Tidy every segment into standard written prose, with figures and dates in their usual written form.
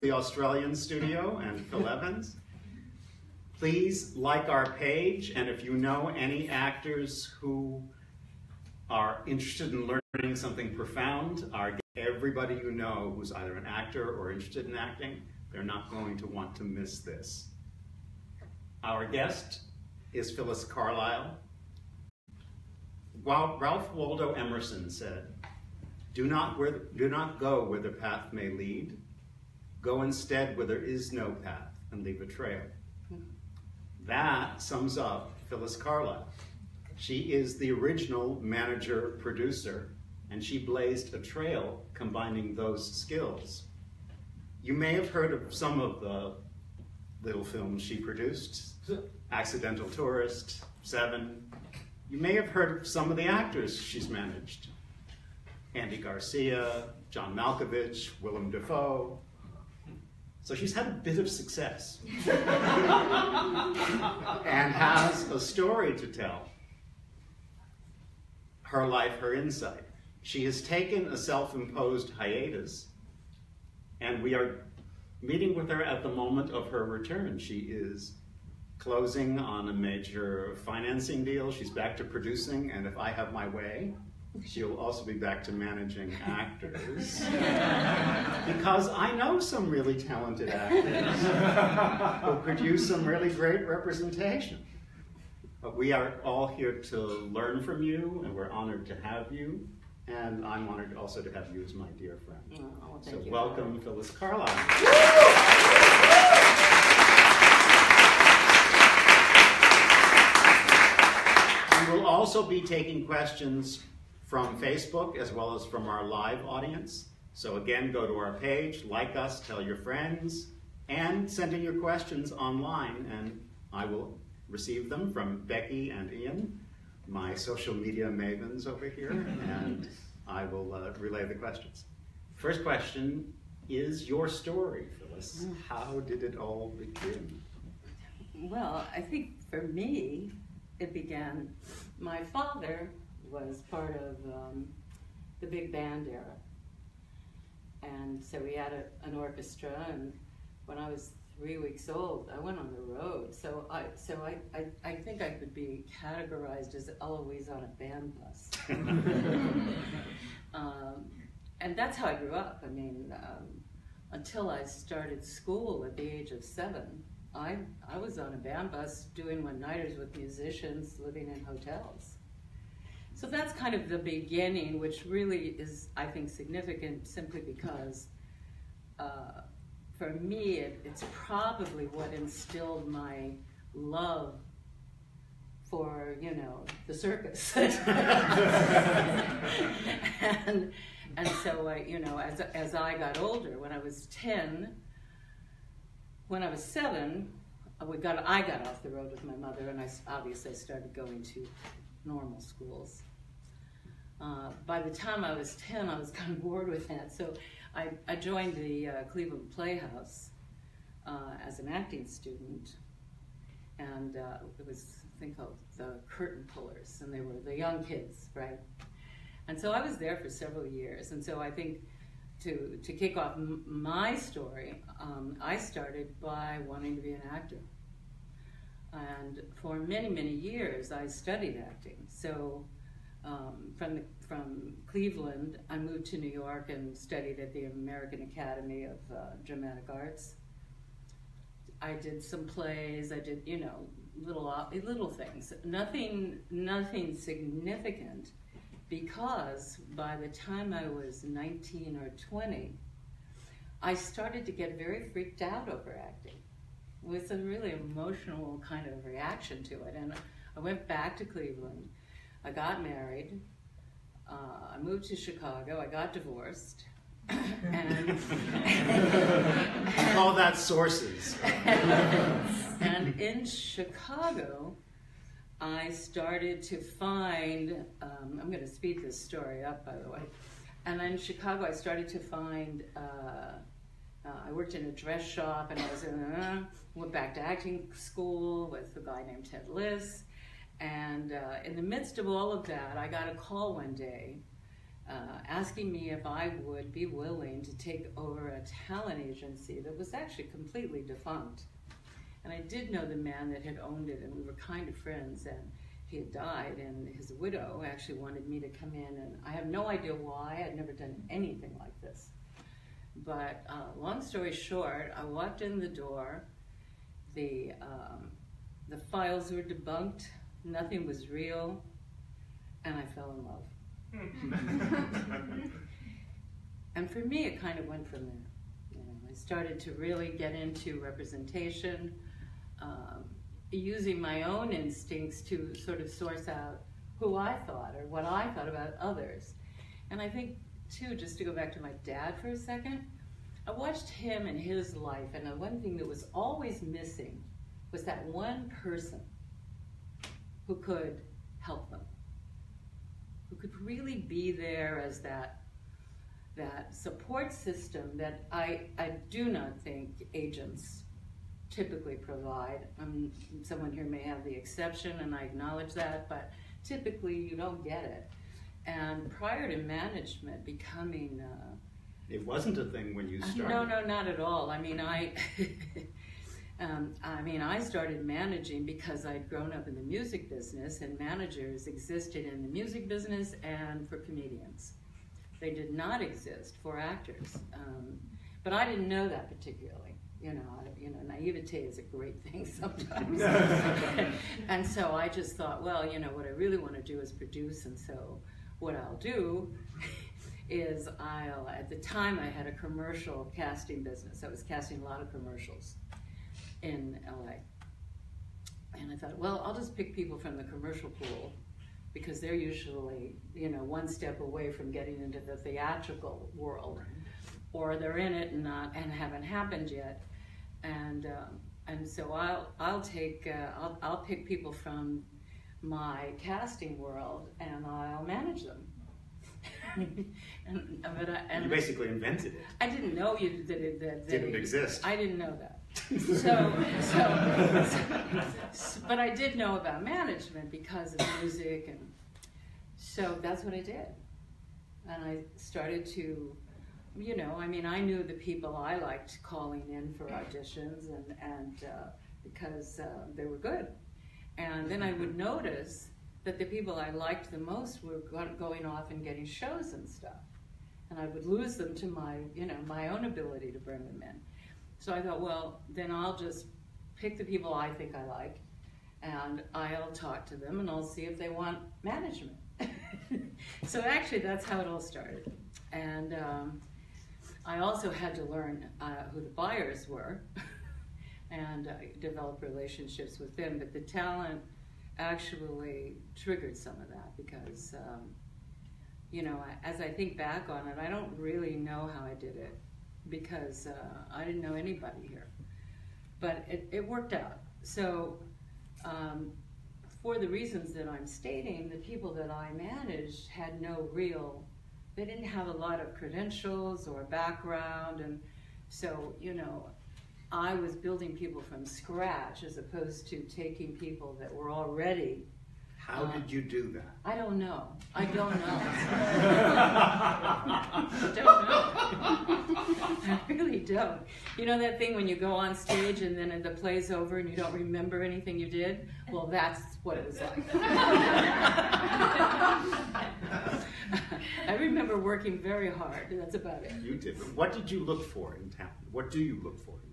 the Australian studio and Phil Evans. Please like our page, and if you know any actors who are interested in learning something profound, everybody you know who's either an actor or interested in acting, they're not going to want to miss this. Our guest is Phyllis Carlyle. Ralph Waldo Emerson said, do not go where the path may lead. Go instead where there is no path and leave a trail. That sums up Phyllis Carlyle. She is the original manager-producer, and she blazed a trail combining those skills. You may have heard of some of the little films she produced, Accidental Tourist, Seven. You may have heard of some of the actors she's managed. Andy Garcia, John Malkovich, Willem Dafoe. So she's had a bit of success and has a story to tell. Her life, her insight. She has taken a self-imposed hiatus, and we are meeting with her at the moment of her return. She is closing on a major financing deal. She's back to producing, and if I have my way, she'll also be back to managing actors. Because I know some really talented actors who produce some really great representation. But we are all here to learn from you, and we're honored to have you. And I'm honored also to have you as my dear friend. Oh, so welcome, Phyllis Carlyle. We will also be taking questions from Facebook as well as from our live audience. So again, go to our page, like us, tell your friends, and send in your questions online, and I will receive them from Becky and Ian, my social media mavens over here, and I will relay the questions. First question is your story, Phyllis. How did it all begin? Well, I think for me, it began, my father was part of the big band era. And so we had an orchestra, and when I was 3 weeks old, I went on the road. So I think I could be categorized as always on a band bus. And that's how I grew up. I mean, until I started school at the age of 7, I was on a band bus doing one-nighters with musicians, living in hotels. So that's kind of the beginning, which really is, I think, significant simply because for me, it's probably what instilled my love for, you know, the circus. and so, you know, as I got older, when I was 10, when I was 7, I got off the road with my mother, and I obviously started going to normal schools. By the time I was 10, I was kind of bored with that, so I joined the Cleveland Playhouse as an acting student, and it was a thing called the Curtain Pullers, and they were the young kids, right? And so I was there for several years, and so I think to kick off my story, I started by wanting to be an actor. And for many, many years, I studied acting. So from Cleveland, I moved to New York and studied at the American Academy of Dramatic Arts. I did some plays. I did, you know, little things. Nothing significant, because by the time I was 19 or 20, I started to get very freaked out over acting, with a really emotional kind of reaction to it. And I went back to Cleveland. I got married. I moved to Chicago. I got divorced. And all that sources. And in Chicago, I started to find, I'm going to speed this story up, by the way. And in Chicago, I started to find, I worked in a dress shop, and I was went back to acting school with a guy named Ted Liss. And in the midst of all of that, I got a call one day asking me if I would be willing to take over a talent agency that was actually completely defunct. And I did know the man that had owned it, and we were kind of friends, and he had died, and his widow actually wanted me to come in, and I have no idea why. I'd never done anything like this. But long story short, I walked in the door, the files were debunked, nothing was real, and I fell in love. And for me, it kind of went from there. You know, I started to really get into representation, using my own instincts to sort of source out who I thought or what I thought about others. And I think, too, just to go back to my dad for a second, I watched him and his life, and the one thing that was always missing was that one person who could help them, who could really be there as that support system that I do not think agents typically provide. Someone here may have the exception, and I acknowledge that, but typically you don't get it. And prior to management becoming... it wasn't a thing when you started. No, not at all. I mean, I started managing because I'd grown up in the music business, and managers existed in the music business and for comedians. They did not exist for actors. But I didn't know that particularly. You know, naivete is a great thing sometimes. And so I just thought, well, you know, what I really want to do is produce, and so what I'll do is at the time I had a commercial casting business. I was casting a lot of commercials in LA. And I thought, well, I'll just pick people from the commercial pool because they're usually, you know, one step away from getting into the theatrical world, or they're in it and haven't happened yet. And so I'll pick people from my casting world and I'll manage them. You basically invented it. I didn't know that it didn't exist. I didn't know that. But I did know about management because of music, and so that's what I did. And I started to, you know, I mean, I knew the people I liked calling in for auditions, and because they were good. And then I would notice that the people I liked the most were going off and getting shows and stuff. And I would lose them to my own ability to bring them in. So I thought, well, then I'll just pick the people I think I like, and I'll talk to them, and I'll see if they want management. So actually, that's how it all started. And I also had to learn who the buyers were and develop relationships with them. But the talent actually triggered some of that because, you know, as I think back on it, I don't really know how I did it because I didn't know anybody here. But it worked out. So for the reasons that I'm stating, the people that I managed had they didn't have a lot of credentials or background, and so, you know, I was building people from scratch as opposed to taking people that were already. How did you do that? I don't know. I don't know. I really don't. You know that thing when you go on stage and then the play's over and you don't remember anything you did? Well, that's what it was like. I remember working very hard. That's about it. You did. What did you look for in talent? What do you look for in talent?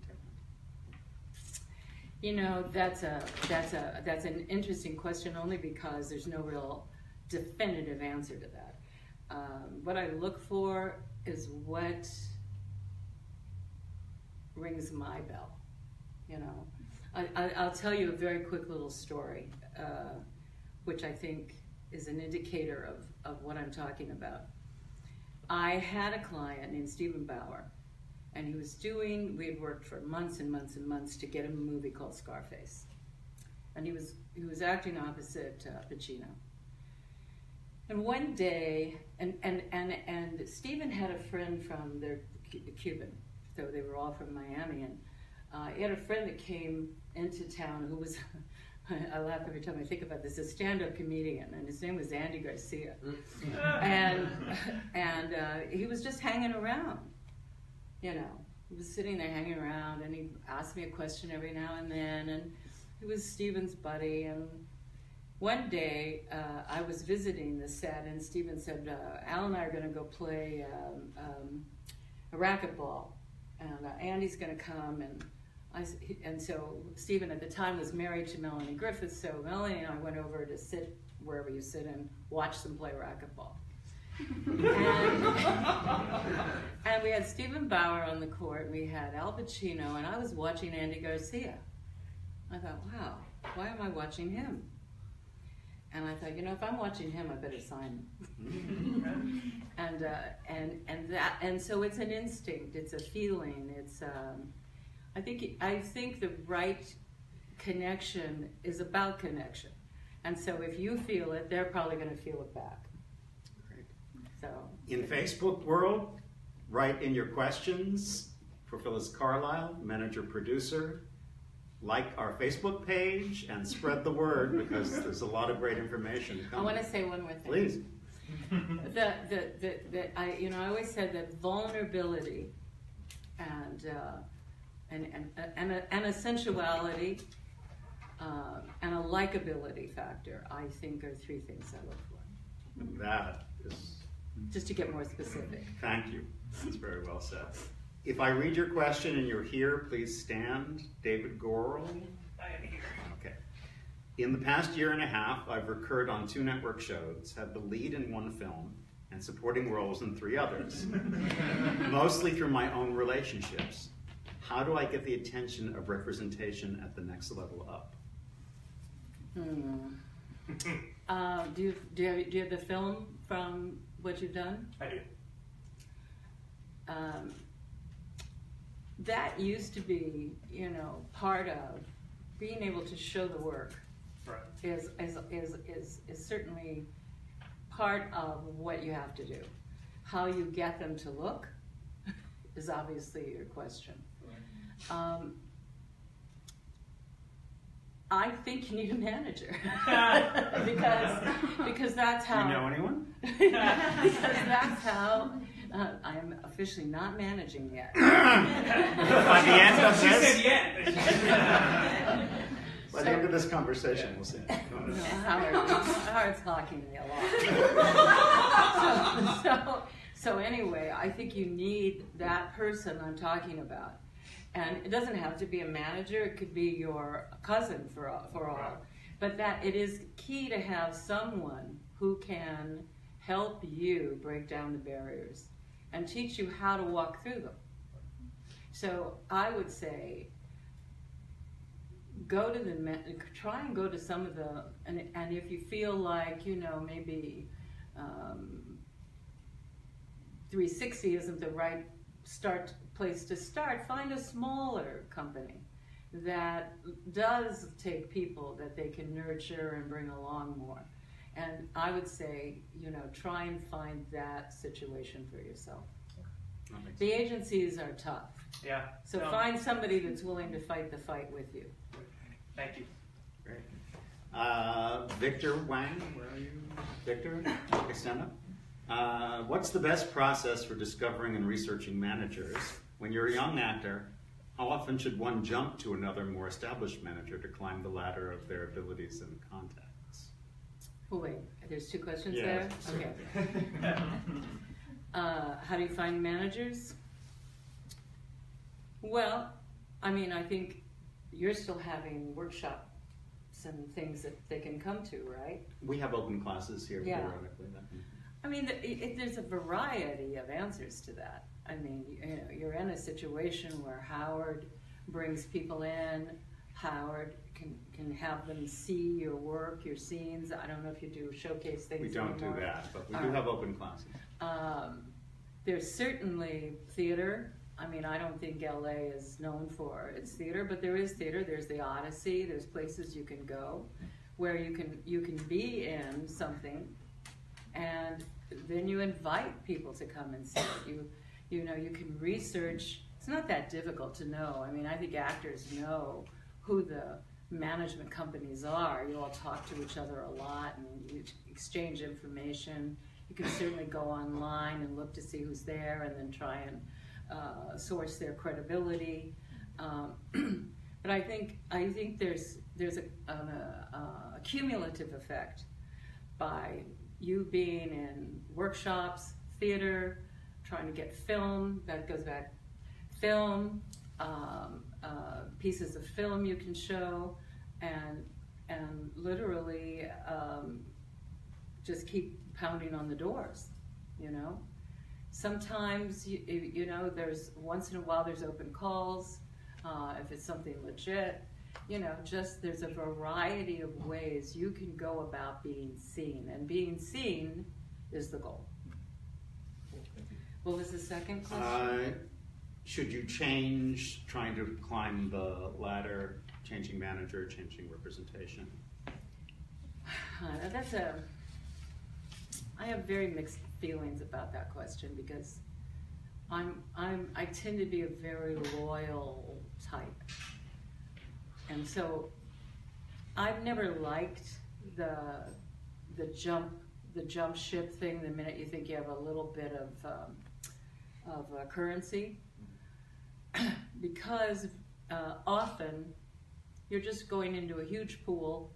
You know, that's an interesting question, only because there's no real definitive answer to that. What I look for is what rings my bell. You know, I'll tell you a very quick little story, which I think is an indicator of what I'm talking about. I had a client named Stephen Bauer, and we had worked for months and months and months to get him a movie called Scarface. And he was acting opposite Pacino. And one day, and Stephen had a friend from Cuban, so they were all from Miami, and he had a friend that came into town who was I laugh every time I think about this, a stand-up comedian, and his name was Andy Garcia. and he was just hanging around, you know. He was sitting there hanging around, and he asked me a question every now and then, and he was Stephen's buddy. And one day, I was visiting the set, and Stephen said, Al and I are going to go play a racquetball, and Andy's going to come, and so Stephen at the time was married to Melanie Griffith, so Melanie and I went over to sit wherever you sit and watch them play racquetball. And we had Stephen Bauer on the court, we had Al Pacino, and I was watching Andy Garcia. I thought, wow, why am I watching him? And I thought, you know, if I'm watching him, I better sign him. and so it's an instinct, it's a feeling, it's I think the right connection is about connection. And so if you feel it, they're probably going to feel it back. Great. So in Facebook world, write in your questions for Phyllis Carlyle, manager-producer. Like our Facebook page and spread the word, because there's a lot of great information coming. I want to say one more thing. Please. I always said that vulnerability and a sensuality and a likability factor, I think, are three things I look for. That is... Just to get more specific. Thank you. That's very well said. If I read your question and you're here, please stand. David Gorel. I am here. Okay. In the past year and a half, I've recurred on 2 network shows, had the lead in 1 film, and supporting roles in 3 others, mostly through my own relationships. How do I get the attention of representation at the next level up? Do you have the film from what you've done? I do. That used to be, you know, part of being able to show the work. Right. Is certainly part of what you have to do. How you get them to look is obviously your question. I think you need a manager because that's how. Do you know anyone? Because that's how. I am officially not managing yet. By the end of She this, said yet. by the end of this conversation, we'll see. No, Howard's talking to me a lot. So anyway, I think you need that person I'm talking about. And it doesn't have to be a manager, it could be your cousin for all. But that it is key to have someone who can help you break down the barriers and teach you how to walk through them. So I would say, try and go to some of the, and if you feel like, you know, maybe 360 isn't the right place to start, find a smaller company that does take people that they can nurture and bring along more. And I would say, you know, try and find that situation for yourself. The agencies are tough. Yeah. So find somebody that's willing to fight the fight with you. Thank you. Great. Victor Wang, where are you? Victor, okay, stand up. What's the best process for discovering and researching managers? When you're a young actor, how often should one jump to another more established manager to climb the ladder of their abilities and contacts? Oh wait, there's 2 questions Yeah, there? sorry. Okay. How do you find managers? Well, I mean, I think you're still having workshops and things that they can come to, right? We have open classes here, Yeah. periodically. I mean, there's a variety of answers to that. I mean, you know, you're in a situation where Howard brings people in. Howard can have them see your work, your scenes. I don't know if you do showcase things. We don't anymore. do that, but we do have open classes. There's certainly theater. I mean, I don't think LA is known for its theater, but there is theater. There's the Odyssey. There's places you can go where you can be in something, and then you invite people to come and see it. You know, you can research. It's not that difficult to know. I mean, I think actors know who the management companies are. You all talk to each other a lot and you exchange information. You can certainly go online and look to see who's there and then try and source their credibility. But I think there's a cumulative effect by you being in workshops, theater, trying to get film, that goes back, film, pieces of film you can show, and literally just keep pounding on the doors, you know. Sometimes, you know, there's once in a while there's open calls, if it's something legit, you know, just there's a variety of ways you can go about being seen, and being seen is the goal. What was the second question? Should you change, trying to climb the ladder, changing manager, changing representation? I have very mixed feelings about that question, because I tend to be a very loyal type, and so I've never liked the jump ship thing. The minute you think you have a little bit of currency, because often you're just going into a huge pool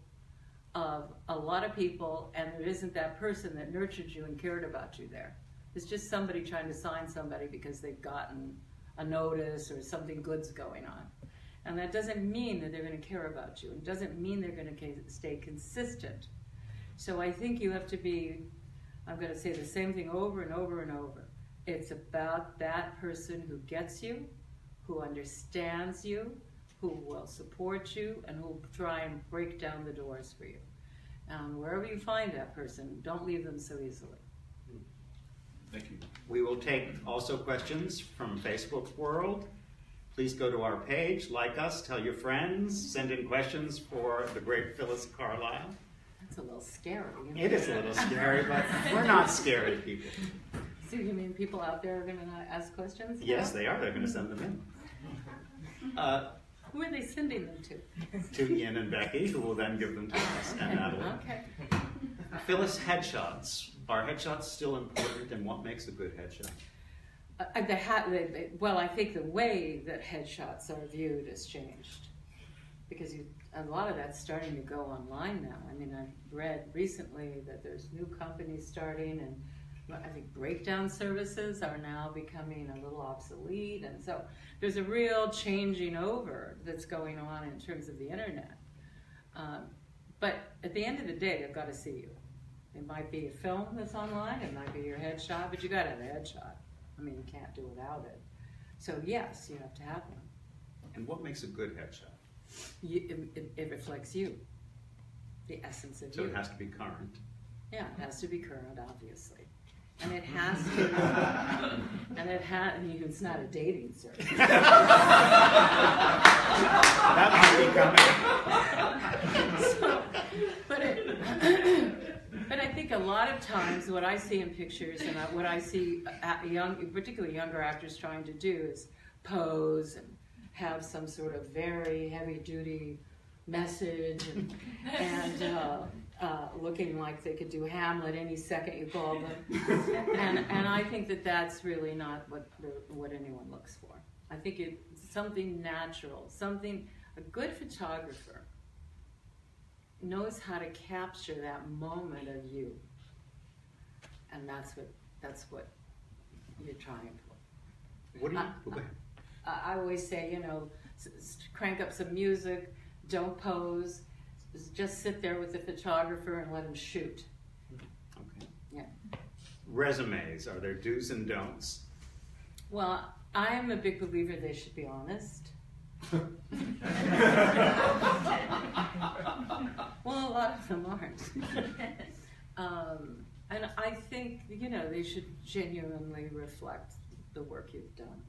of a lot of people, and there isn't that person that nurtured you and cared about you there. It's just somebody trying to sign somebody because they've gotten a notice or something good's going on. And that doesn't mean that they're going to care about you. It doesn't mean they're going to stay consistent. So I think you have to be, I'm going to say the same thing over and over and over. It's about that person who gets you, who understands you, who will support you, and who will try and break down the doors for you. Wherever you find that person, don't leave them so easily. Thank you. We will take also questions from Facebook world. Please go to our page, like us, tell your friends, send in questions for the great Phyllis Carlyle. That's a little scary. It is a little scary, but we're not scary people. So you mean people out there are going to ask questions? Yes, they are. They're going to send them in. Who are they sending them to? To Ian and Becky, who will then give them to us and Natalie. Okay. Phyllis, headshots. Are headshots still important, and what makes a good headshot? Well, I think the way that headshots are viewed has changed, because a lot of that's starting to go online now. I mean, I've read recently that there's new companies starting, and I think breakdown services are now becoming a little obsolete, and so there's a real changing over that's going on in terms of the internet. But at the end of the day, they've got to see you. It might be a film that's online, it might be your headshot, but you got to have a headshot. I mean, you can't do without it. So yes, you have to have one. And what makes a good headshot? It reflects you, the essence of you. So it has to be current. Yeah, it has to be current, obviously. And it has to, it's not a dating service. That might be coming. But I think a lot of times what I see in pictures and what I see particularly younger actors trying to do is pose and have some sort of very heavy-duty message and looking like they could do Hamlet any second you call them. And I think that that's really not what anyone looks for. I think it's something natural, a good photographer knows how to capture that moment of you, and that's what you're trying for. What do you? I always say, you know, crank up some music, don't pose, just sit there with the photographer and let him shoot. Okay. Yeah. Resumes, are there do's and don'ts? Well, I am a big believer they should be honest. Well, a lot of them aren't. And I think, you know, they should genuinely reflect the work you've done.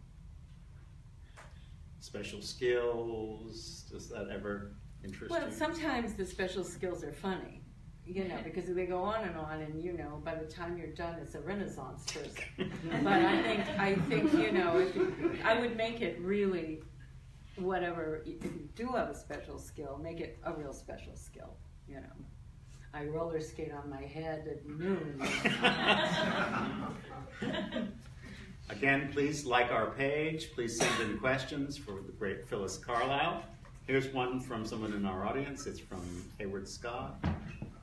Special skills, does that ever interest you? Well, sometimes the special skills are funny, you know, because they go on, and you know, by the time you're done, it's a Renaissance person. But I think, you know, I would make it really whatever, if you do have a special skill, make it a real special skill, you know. I roller skate on my head at noon. Again, please like our page. Please send in questions for the great Phyllis Carlyle. Here's one from someone in our audience. It's from Hayward Scott.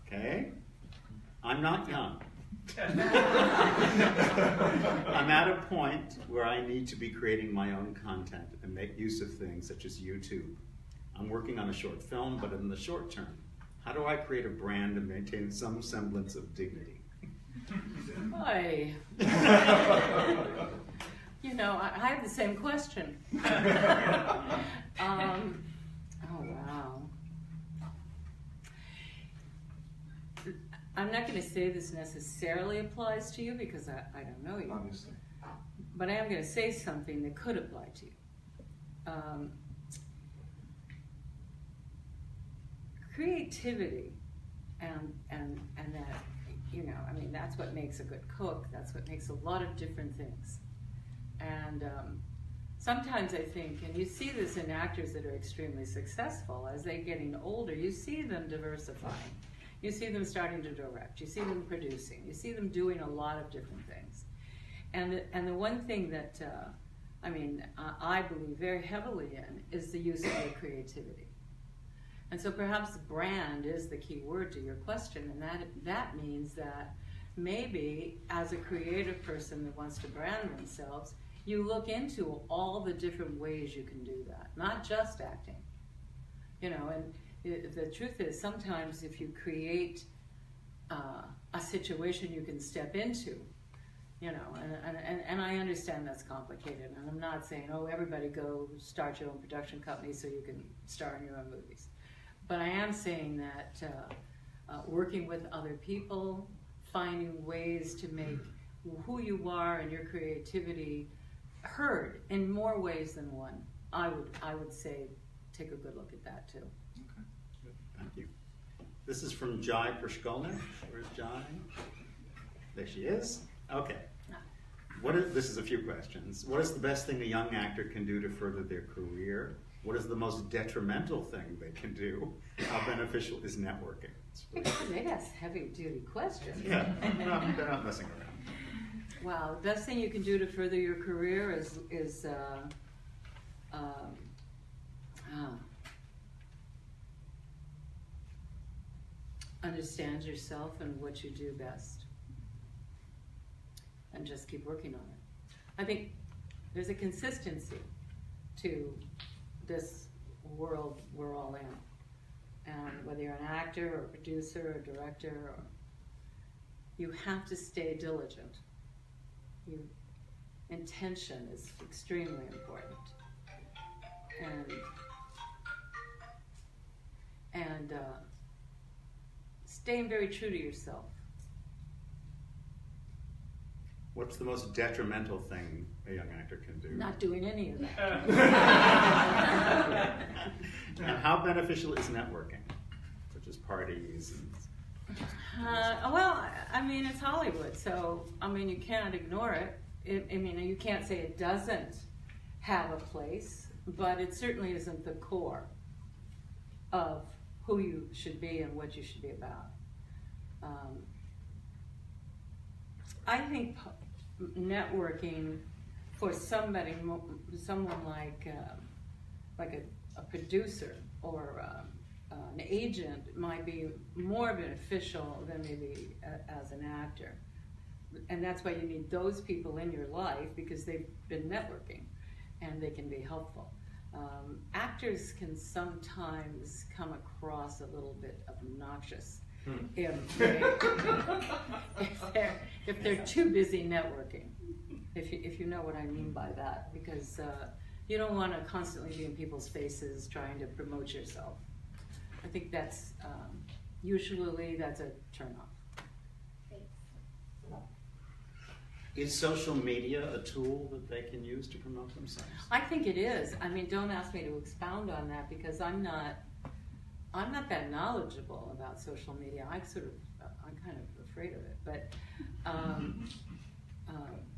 Okay. I'm not young. I'm at a point where I need to be creating my own content and make use of things such as YouTube. I'm working on a short film, but in the short term, how do I create a brand and maintain some semblance of dignity? Boy. You know, I have the same question. Oh, wow. I'm not going to say this necessarily applies to you because I don't know you. Obviously. But I am going to say something that could apply to you. Creativity and that, you know, I mean, that's what makes a good cook. That's what makes a lot of different things. And sometimes I think, and you see this in actors that are extremely successful, as they're getting older, you see them diversifying. You see them starting to direct. You see them producing. You see them doing a lot of different things. And the one thing that, I mean, I believe very heavily in is the use of their creativity. And so perhaps brand is the key word to your question, and that means that maybe as a creative person that wants to brand themselves, you look into all the different ways you can do that, not just acting. You know, and the truth is sometimes if you create a situation you can step into, you know, and I understand that's complicated, and I'm not saying, oh, everybody go start your own production company so you can star in your own movies. But I am saying that working with other people, finding ways to make who you are and your creativity heard in more ways than one, I would say take a good look at that too. Okay, good. Thank you. This is from Jai Prashkolnik. Where's Jai? There she is. Okay. This is a few questions. What is the best thing a young actor can do to further their career? What is the most detrimental thing they can do? How beneficial is networking? They ask heavy-duty questions. Yeah, they're not messing around. Wow, the best thing you can do to further your career is understand yourself and what you do best, and just keep working on it. I think there's a consistency to this world we're all in, and whether you're an actor or a producer or director, or you have to stay diligent. Intention is extremely important, and staying very true to yourself. What's the most detrimental thing a young actor can do? Not doing any of that. And how beneficial is networking, such as parties and... Well, I mean, it's Hollywood, so, I mean, you can't ignore it. I mean, you can't say it doesn't have a place, but it certainly isn't the core of who you should be and what you should be about. I think networking for someone like a producer or an agent might be more beneficial than maybe as an actor. And that's why you need those people in your life, because they've been networking and they can be helpful. Actors can sometimes come across a little bit obnoxious if they're too busy networking, if you know what I mean by that, because you don't want to constantly be in people's faces trying to promote yourself. I think that's usually that's a turnoff. Is social media a tool that they can use to promote themselves? I think it is. I mean, don't ask me to expound on that because I'm not that knowledgeable about social media. I'm kind of afraid of it. But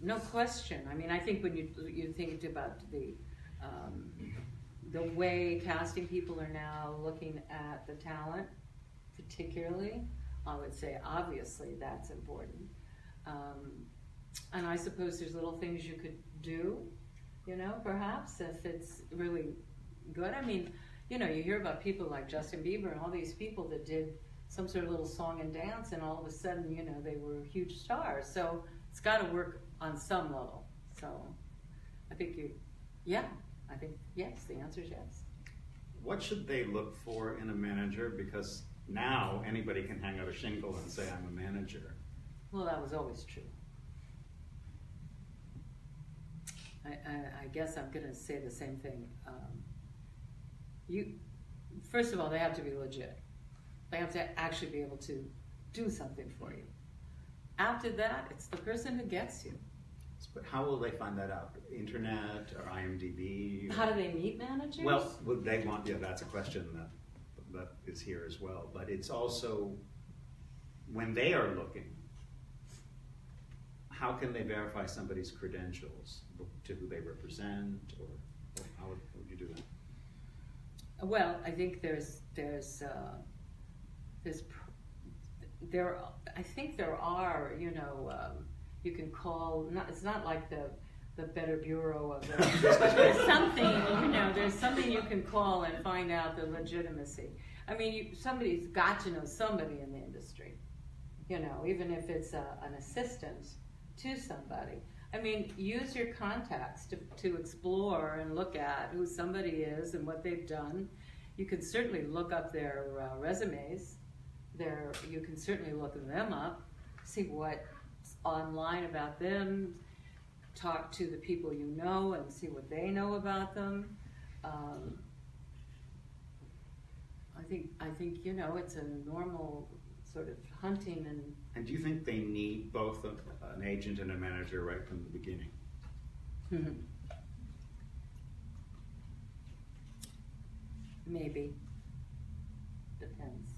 no question. I mean, I think when you think about the way casting people are now looking at the talent, particularly, I would say obviously that's important. And I suppose there's little things you could do, you know, perhaps, if it's really good. I mean, you know, you hear about people like Justin Bieber and all these people that did some sort of little song and dance, and all of a sudden, you know, they were huge stars. So it's got to work on some level. So I think yes, the answer is yes. What should they look for in a manager? Because now anybody can hang out a shingle and say, I'm a manager. Well, that was always true. I guess I'm going to say the same thing. First of all, they have to be legit. They have to actually be able to do something for you. After that, it's the person who gets you. But how will they find that out? Internet or IMDb? How do they meet managers? Well, they want, yeah, that's a question that is here as well. But it's also, when they are looking, how can they verify somebody's credentials to who they represent, or how would you do that? Well, I think I think there are, you know, you can call, it's not like the Better Bureau of the, but there's something, you know, there's something you can call and find out the legitimacy. I mean, somebody's got to know somebody in the industry, you know, even if it's an assistant to somebody. I mean, use your contacts to explore and look at who somebody is and what they've done. You can certainly look up their resumes. You can certainly look them up, see what's online about them, talk to the people you know and see what they know about them. I think you know, it's a normal sort of hunting and. And do you think they need both an agent and a manager right from the beginning? Maybe. Depends.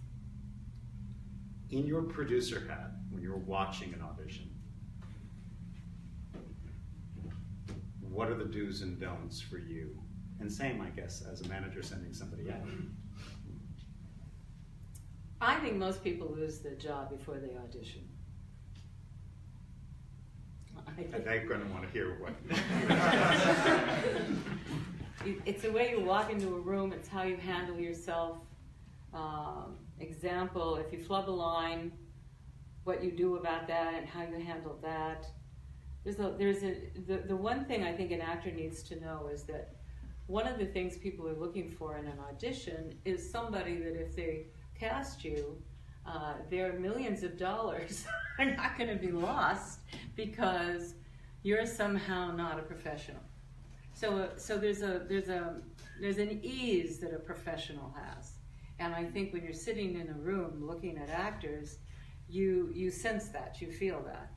In your producer hat, when you're watching an audition, what are the do's and don'ts for you? And same, I guess, as a manager sending somebody out. I think most people lose their job before they audition. They're going to want to hear what. It's the way you walk into a room, it's how you handle yourself. Example, if you flub a line, what you do about that and how you handle that. The one thing I think an actor needs to know is that one of the things people are looking for in an audition is somebody that if they cast you, their millions of dollars are not going to be lost because you're somehow not a professional. So there's an ease that a professional has, and I think when you're sitting in a room looking at actors, you sense that, you feel that.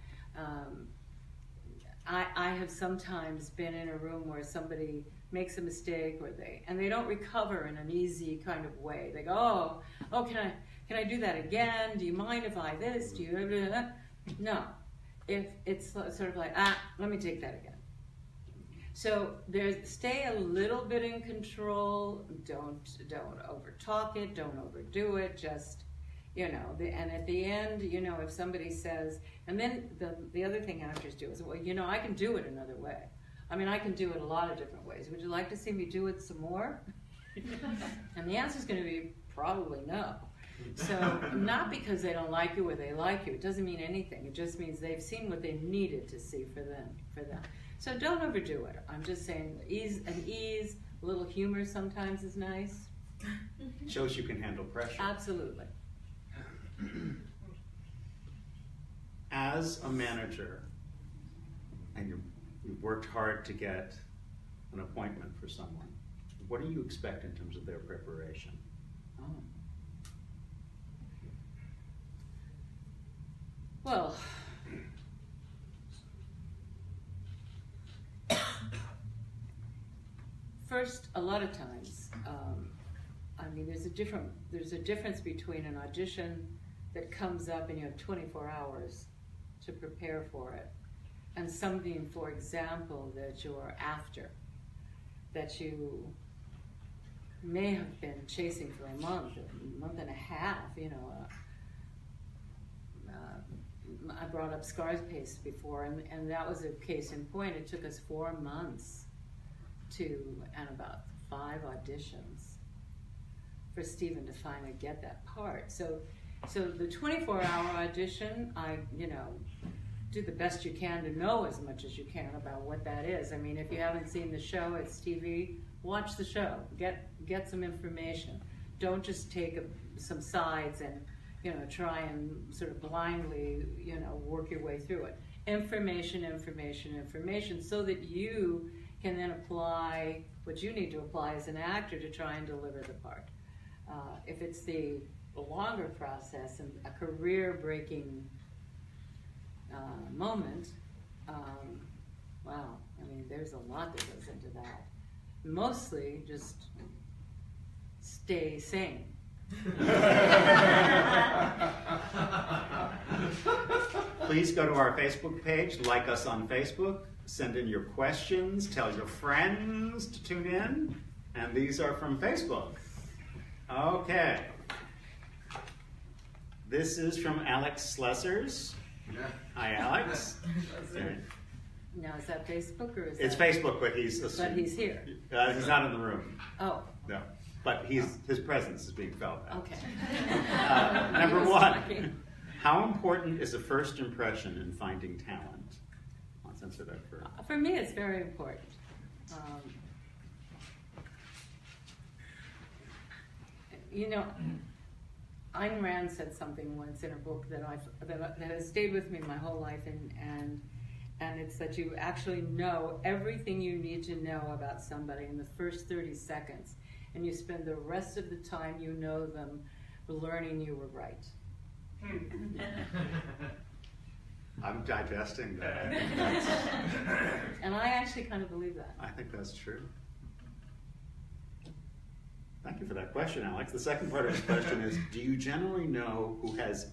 I have sometimes been in a room where somebody makes a mistake, and they don't recover in an easy kind of way. They go, oh, can I do that again? Do you mind if I this? Do you? No. If it's sort of like, let me take that again. So stay a little bit in control. Don't overtalk it. Don't overdo it. Just, you know. And at the end, you know, if somebody says, and then the other thing actors do is, well, you know, I can do it another way. I mean, I can do it a lot of different ways. Would you like to see me do it some more? And the answer is going to be probably no. So not because they don't like you or they like you. It doesn't mean anything. It just means they've seen what they needed to see for them. So don't overdo it. I'm just saying ease, a little humor sometimes is nice. Shows you can handle pressure. Absolutely. As a manager, and you've worked hard to get an appointment for someone, what do you expect in terms of their preparation? Oh. Well, first, a lot of times, I mean, there's a difference between an audition that comes up and you have 24 hours to prepare for it, and something, for example, that you're after, that you may have been chasing for a month and a half, you know. I brought up Scarface before, and that was a case in point. It took us 4 months and about 5 auditions for Stephen to finally get that part. So the 24-hour audition, do the best you can to know as much as you can about what that is. I mean, if you haven't seen the show, it's TV, watch the show, get some information. Don't just take some sides and, try and sort of blindly, work your way through it. Information, so that you can then apply what you need to apply as an actor to try and deliver the part. If it's the longer process and a career-breaking moment, wow, I mean, there's a lot that goes into that. Mostly just stay sane. Please go to our Facebook page, like us on Facebook, send in your questions, tell your friends to tune in, and these are from Facebook. Okay. This is from Alex Slessers. Yeah. Hi, Alex. Now, is that Facebook or is It's that... Facebook, but he's a student. But he's here. He's not in the room. Oh. No. But his presence is being felt. Okay. Number 1, how important is a first impression in finding talent? I'll censor that for... For me, it's very important. Ayn Rand said something once in a book that has stayed with me my whole life, and it's that you actually know everything you need to know about somebody in the first 30 seconds, and you spend the rest of the time you know them learning you were right. I'm digesting that. And I actually kind of believe that. I think that's true. Thank you for that question, Alex. The second part of this question is, do you generally know who has,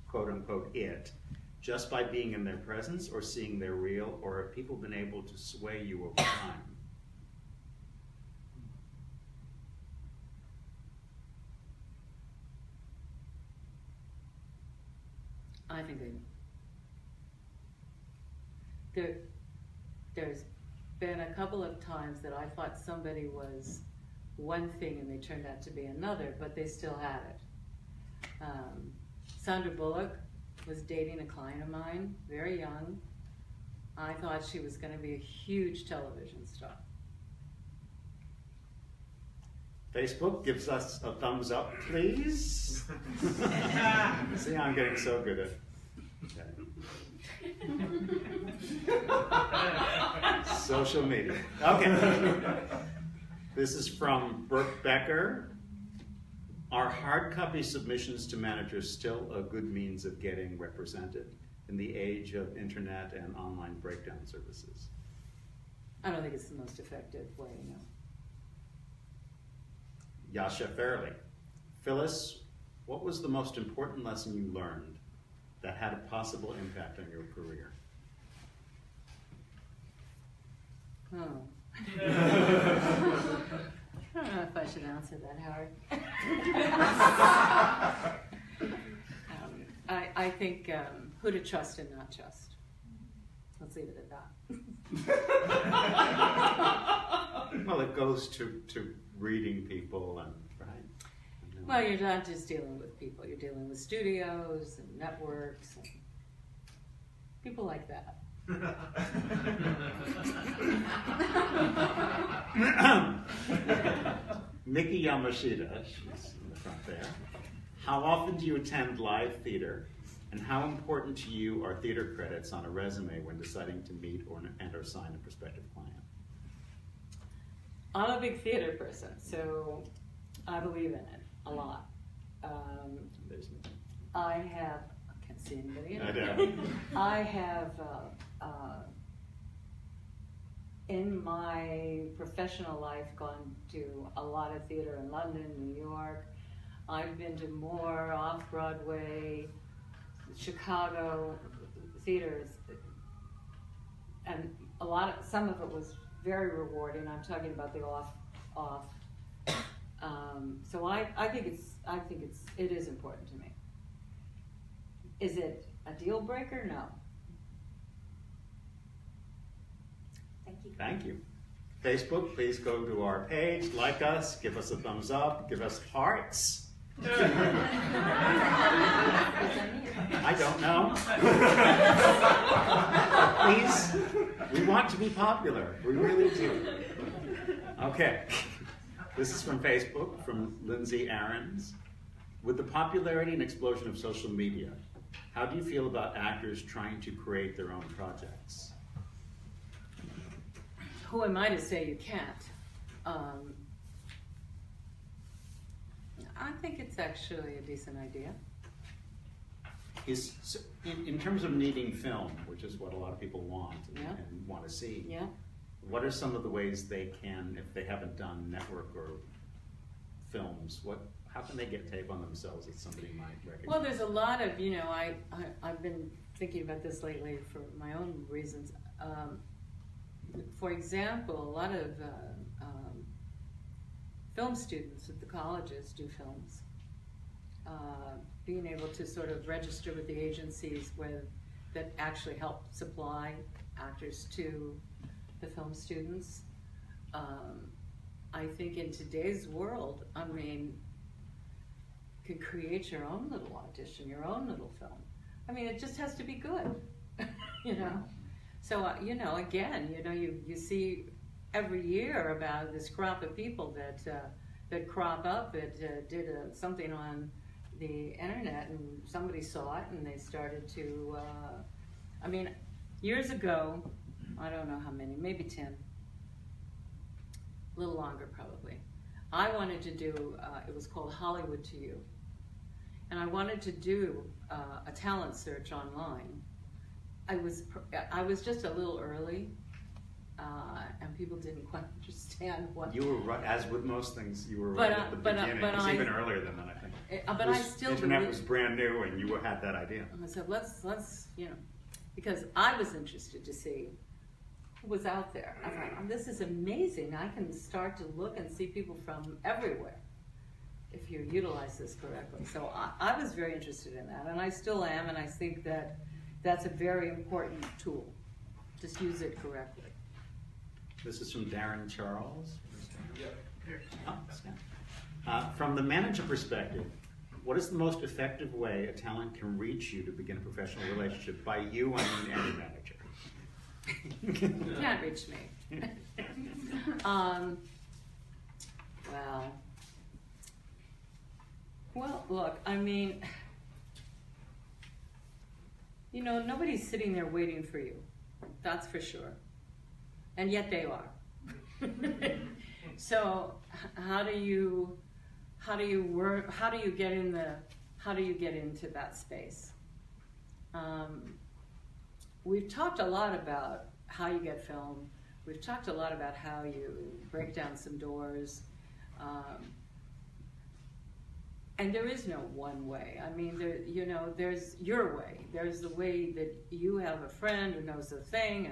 quote-unquote, it, just by being in their presence or seeing their reel, or have people been able to sway you over time? I think there's been a couple of times that I thought somebody was one thing and they turned out to be another, but they still had it. Sandra Bullock was dating a client of mine, very young. I thought she was going to be a huge television star. Facebook gives us a thumbs up, please. See, I'm getting so good at social media. Okay. This is from Brooke Becker. Are hard copy submissions to managers still a good means of getting represented in the age of internet and online breakdown services? I don't think it's the most effective way, no. Yasha Fairley. Phyllis, what was the most important lesson you learned that had a possible impact on your career? Oh. I don't know if I should answer that, Howard. I think who to trust and not trust. Let's leave it at that. Well, it goes to reading people and, right? Well, you're not just dealing with people. You're dealing with studios and networks and people like that. Miki Yamashita, she's in the front there. How often do you attend live theater, and how important to you are theater credits on a resume when deciding to meet or sign a prospective client? I'm a big theater person, so I believe in it a lot. I can't see anybody in it. I have, in my professional life, gone to a lot of theater in London, New York. I've been to more off-Broadway, Chicago theaters, and some of it was very rewarding. I'm talking about the So I think it is important to me. Is it a deal breaker? No. Thank you. Thank you. Facebook, please go to our page, like us, give us a thumbs up, give us hearts. I don't know. Please, we want to be popular. We really do. Okay. This is from Facebook, from Lindsay Aarons. With the popularity and explosion of social media, how do you feel about actors trying to create their own projects? Who am I to say you can't? I think it's actually a decent idea. In terms of needing film, which is what a lot of people want and want to see, Yeah. what are some of the ways they can, if they haven't done network or films, how can they get tape on themselves that somebody might recognize? Well, there's a lot of, I've been thinking about this lately for my own reasons. For example, a lot of film students at the colleges do films. Being able to sort of register with the agencies that actually help supply actors to the film students. I think in today's world, you can create your own little audition, your own little film. It just has to be good, So, again, you see every year about this crop of people that crop up that did something on the internet, and somebody saw it and they started to, years ago, I don't know how many, maybe 10, a little longer probably, I wanted to do, it was called Hollywood to You, and I wanted to do a talent search online. I was just a little early, and people didn't quite understand what. You were right, as with most things, you were right at the beginning. It was even earlier than that, I think. Internet was brand new, and you had that idea. I said, let's because I was interested to see who was out there. I thought, this is amazing. I can start to look and see people from everywhere if you utilize this correctly. So I was very interested in that, and I still am, and I think that that's a very important tool. Just use it correctly. This is from Darren Charles. From the manager perspective, what is the most effective way a talent can reach you to begin a professional relationship? By you, I mean any manager. You can't reach me. Well, look, nobody's sitting there waiting for you. That's for sure. And yet they are. So how do you get into that space? We've talked a lot about how you get film. We've talked a lot about how you break down some doors. And there is no one way. There's your way. There's the way that you have a friend who knows a thing,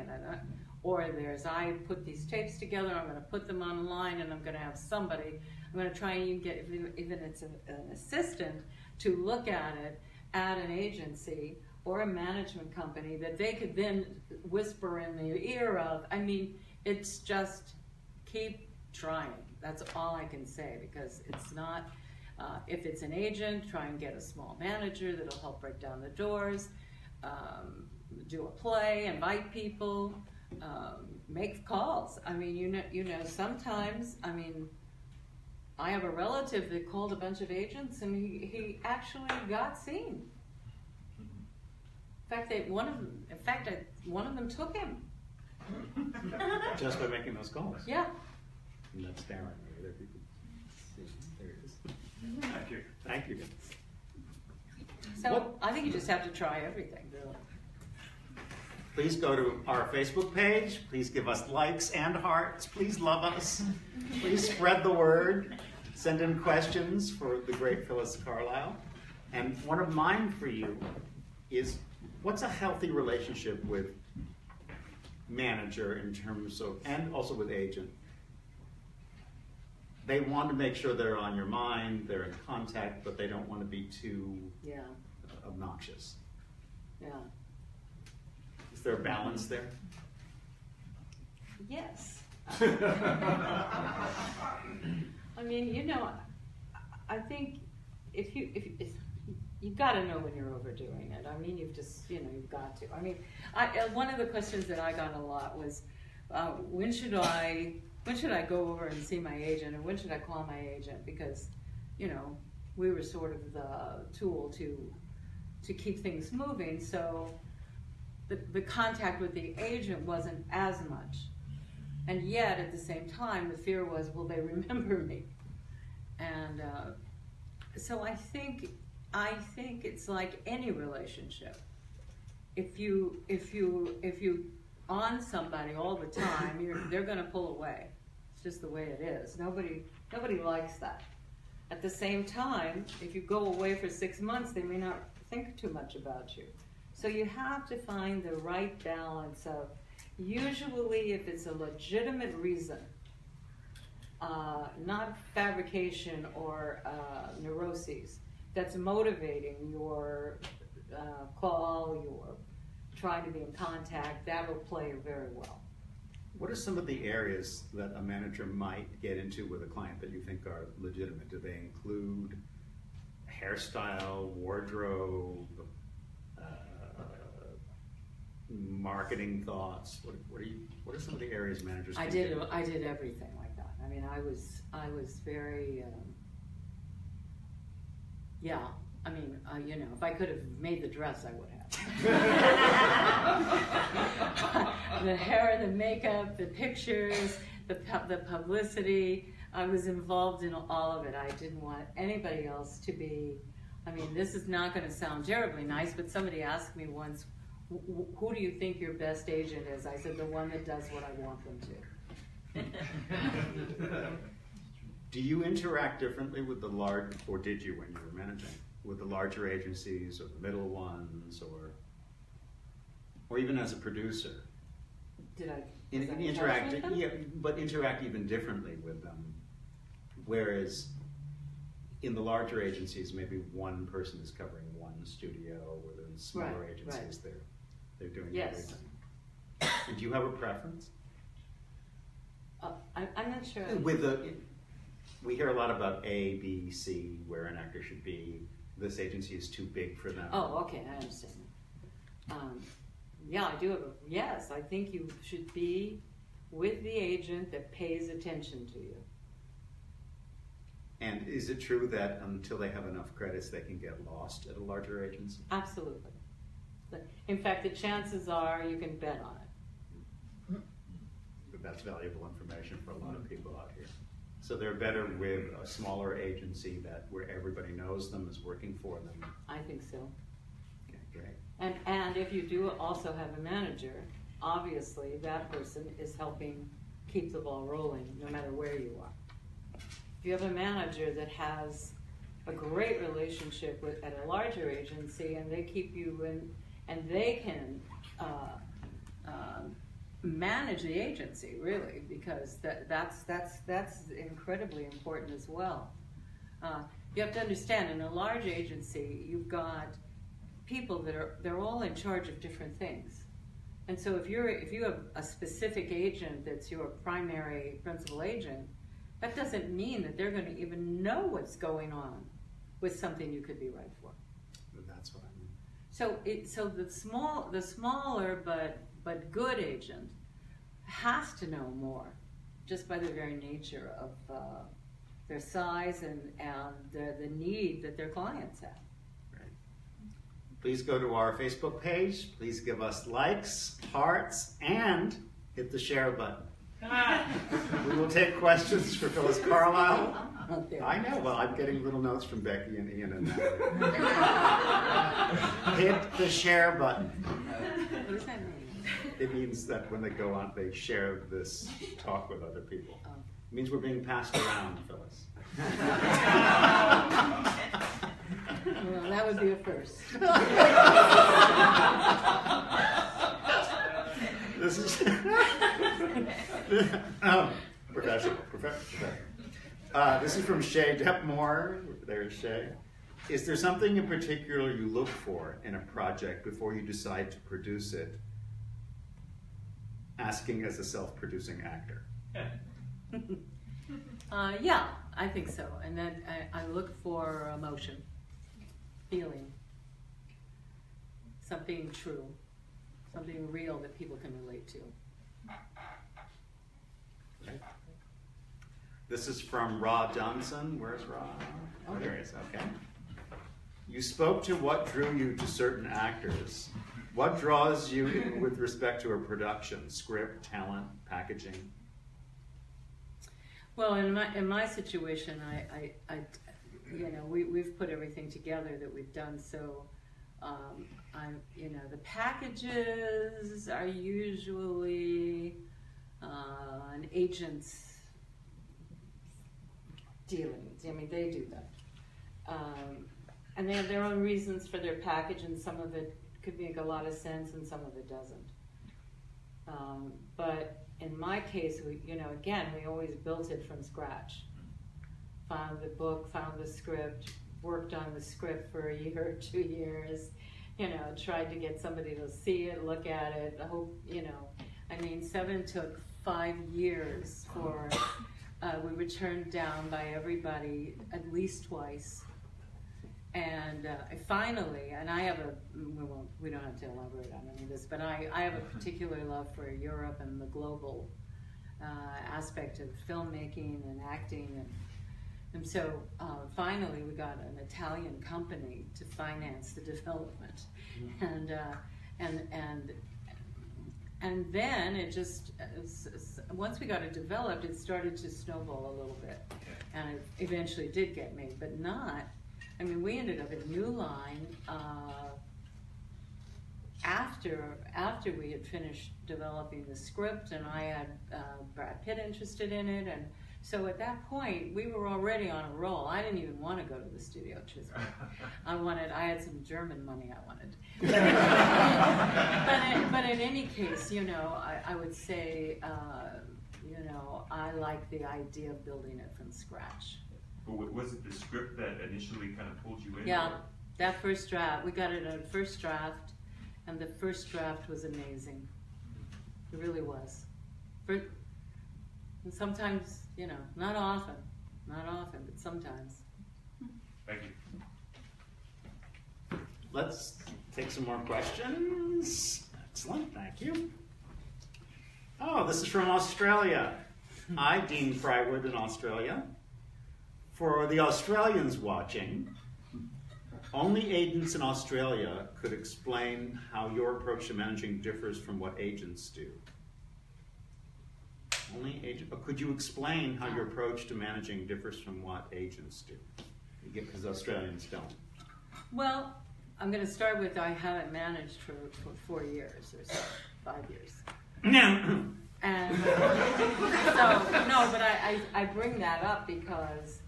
or there's I put these tapes together, I'm going to put them online, and I'm going to have somebody, I'm going to try and get, even it's an assistant, to look at it at an agency or a management company that they could then whisper in the ear of. It's just keep trying. That's all I can say, because it's not... if it's an agent, try and get a small manager that'll help break down the doors, do a play, invite people, make calls. Sometimes, I have a relative that called a bunch of agents, and he actually got seen. In fact, one of them took him. Just by making those calls? Yeah. And that's Darren over there. People see. There it is. Thank you. Thank you. So I think you just have to try everything, really. Please go to our Facebook page. Please give us likes and hearts. Please love us. Please spread the word. Send in questions for the great Phyllis Carlyle. And one of mine for you is, what's a healthy relationship with manager in terms of, and also with agent? they want to make sure they're on your mind, they're in contact, but they don't want to be too obnoxious. Yeah. Is there a balance there? Yes. I mean, you know, I think if you've got to know when you're overdoing it. I mean, you've got to. I mean, one of the questions that I got a lot was, when should I go over and see my agent, and when should I call my agent? Because, you know, we were sort of the tool to keep things moving. So the contact with the agent wasn't as much. And yet, at the same time, the fear was, will they remember me? And so I think it's like any relationship. If you on somebody all the time, they're going to pull away. It's just the way it is. Nobody likes that. At the same time, if you go away for 6 months, they may not think too much about you. So you have to find the right balance of, usually if it's a legitimate reason, not fabrication or neuroses, that's motivating your call, your trying to be in contact, that will play very well. What are some of the areas that a manager might get into with a client that you think are legitimate? Do they include hairstyle, wardrobe, marketing thoughts? What are some of the areas managers can do? I did everything like that. I mean, I was very I mean, you know, if I could have made the dress, I would have. The hair, the makeup, the pictures, the publicity. I was involved in all of it. I didn't want anybody else to be. I mean, this is not going to sound terribly nice, but somebody asked me once, who do you think your best agent is? I said, the one that does what I want them to. Do you interact differently with the large, or did you when you were managing, with the larger agencies or the middle ones, or even as a producer? Did I? Interact, yeah, but interact even differently with them. Whereas in the larger agencies, maybe one person is covering one studio, where in smaller agencies they're doing everything. And do you have a preference? I'm not sure. We hear a lot about A, B, C, where an actor should be. This agency is too big for them. Oh, okay, I understand. Yeah, I do have yes, I think you should be with the agent that pays attention to you. And is it true that until they have enough credits, they can get lost at a larger agency? Absolutely. In fact, the chances are you can bet on it. But that's valuable information for a lot of people out here. So they're better with a smaller agency where everybody knows them, is working for them. I think so. Okay, great. And if you do also have a manager, obviously that person is helping keep the ball rolling no matter where you are. If you have a manager that has a great relationship at a larger agency and they keep you in, and they can manage the agency, really, because that's incredibly important as well. You have to understand, in a large agency, you've got people they're all in charge of different things, and so if you have a specific agent that's your primary principal agent, that doesn't mean that they're going to even know what's going on with something you could be right for. That's what I mean. So the smaller but good agent has to know more, just by the very nature of their size and the need that their clients have. Right. Please go to our Facebook page. Please give us likes, hearts, and hit the share button. We will take questions for Phyllis Carlyle. I know. Well, I'm getting little notes from Becky and Ian and Natalie. Hit the share button. What does that mean? It means that when they go on, they share this talk with other people. Oh. It means we're being passed around, Phyllis. Well, that would be a first. This is professional. This is from Shay Depmore. There's Shay. Is there something in particular you look for in a project before you decide to produce it? Asking as a self-producing actor. Yeah, I think so. And then I look for emotion, feeling, something true, something real that people can relate to. Okay. This is from Ra Johnson. Where's Ra? Oh, there he is. Okay. You spoke to what drew you to certain actors. What draws you with respect to a production? Script, talent, packaging? Well, in my situation, we've put everything together that we've done. So, the packages are usually an agent's dealings. I mean, they do that, and they have their own reasons for their package, and some of it could make a lot of sense, and some of it doesn't. But in my case, we always built it from scratch. Found the book, found the script, worked on the script for a year or 2 years, tried to get somebody to see it, look at it. Seven took 5 years for, we were turned down by everybody at least twice. And finally, and I have we don't have to elaborate on any of this, but I have a particular love for Europe and the global aspect of filmmaking and acting. And so finally we got an Italian company to finance the development. And then it just, once we got it developed, it started to snowball a little bit. And it eventually did get made, but not. We ended up at New Line after we had finished developing the script, and I had Brad Pitt interested in it, and so at that point we were already on a roll. I didn't even want to go to the studio, truthfully. I had some German money I wanted. But in any case, I would say, I like the idea of building it from scratch. But was it the script that initially kind of pulled you in? Yeah, that first draft. We got it on first draft, and the first draft was amazing. It really was. And sometimes, not often, but sometimes. Thank you. Let's take some more questions. Excellent, thank you. Oh, this is from Australia. I, Dean Frywood in Australia. For the Australians watching, only agents in Australia could explain how your approach to managing differs from what agents do. Could you explain how your approach to managing differs from what agents do? Because Australians don't. Well, I'm going to start with I haven't managed for 4 years or so, 5 years. No. And but I bring that up because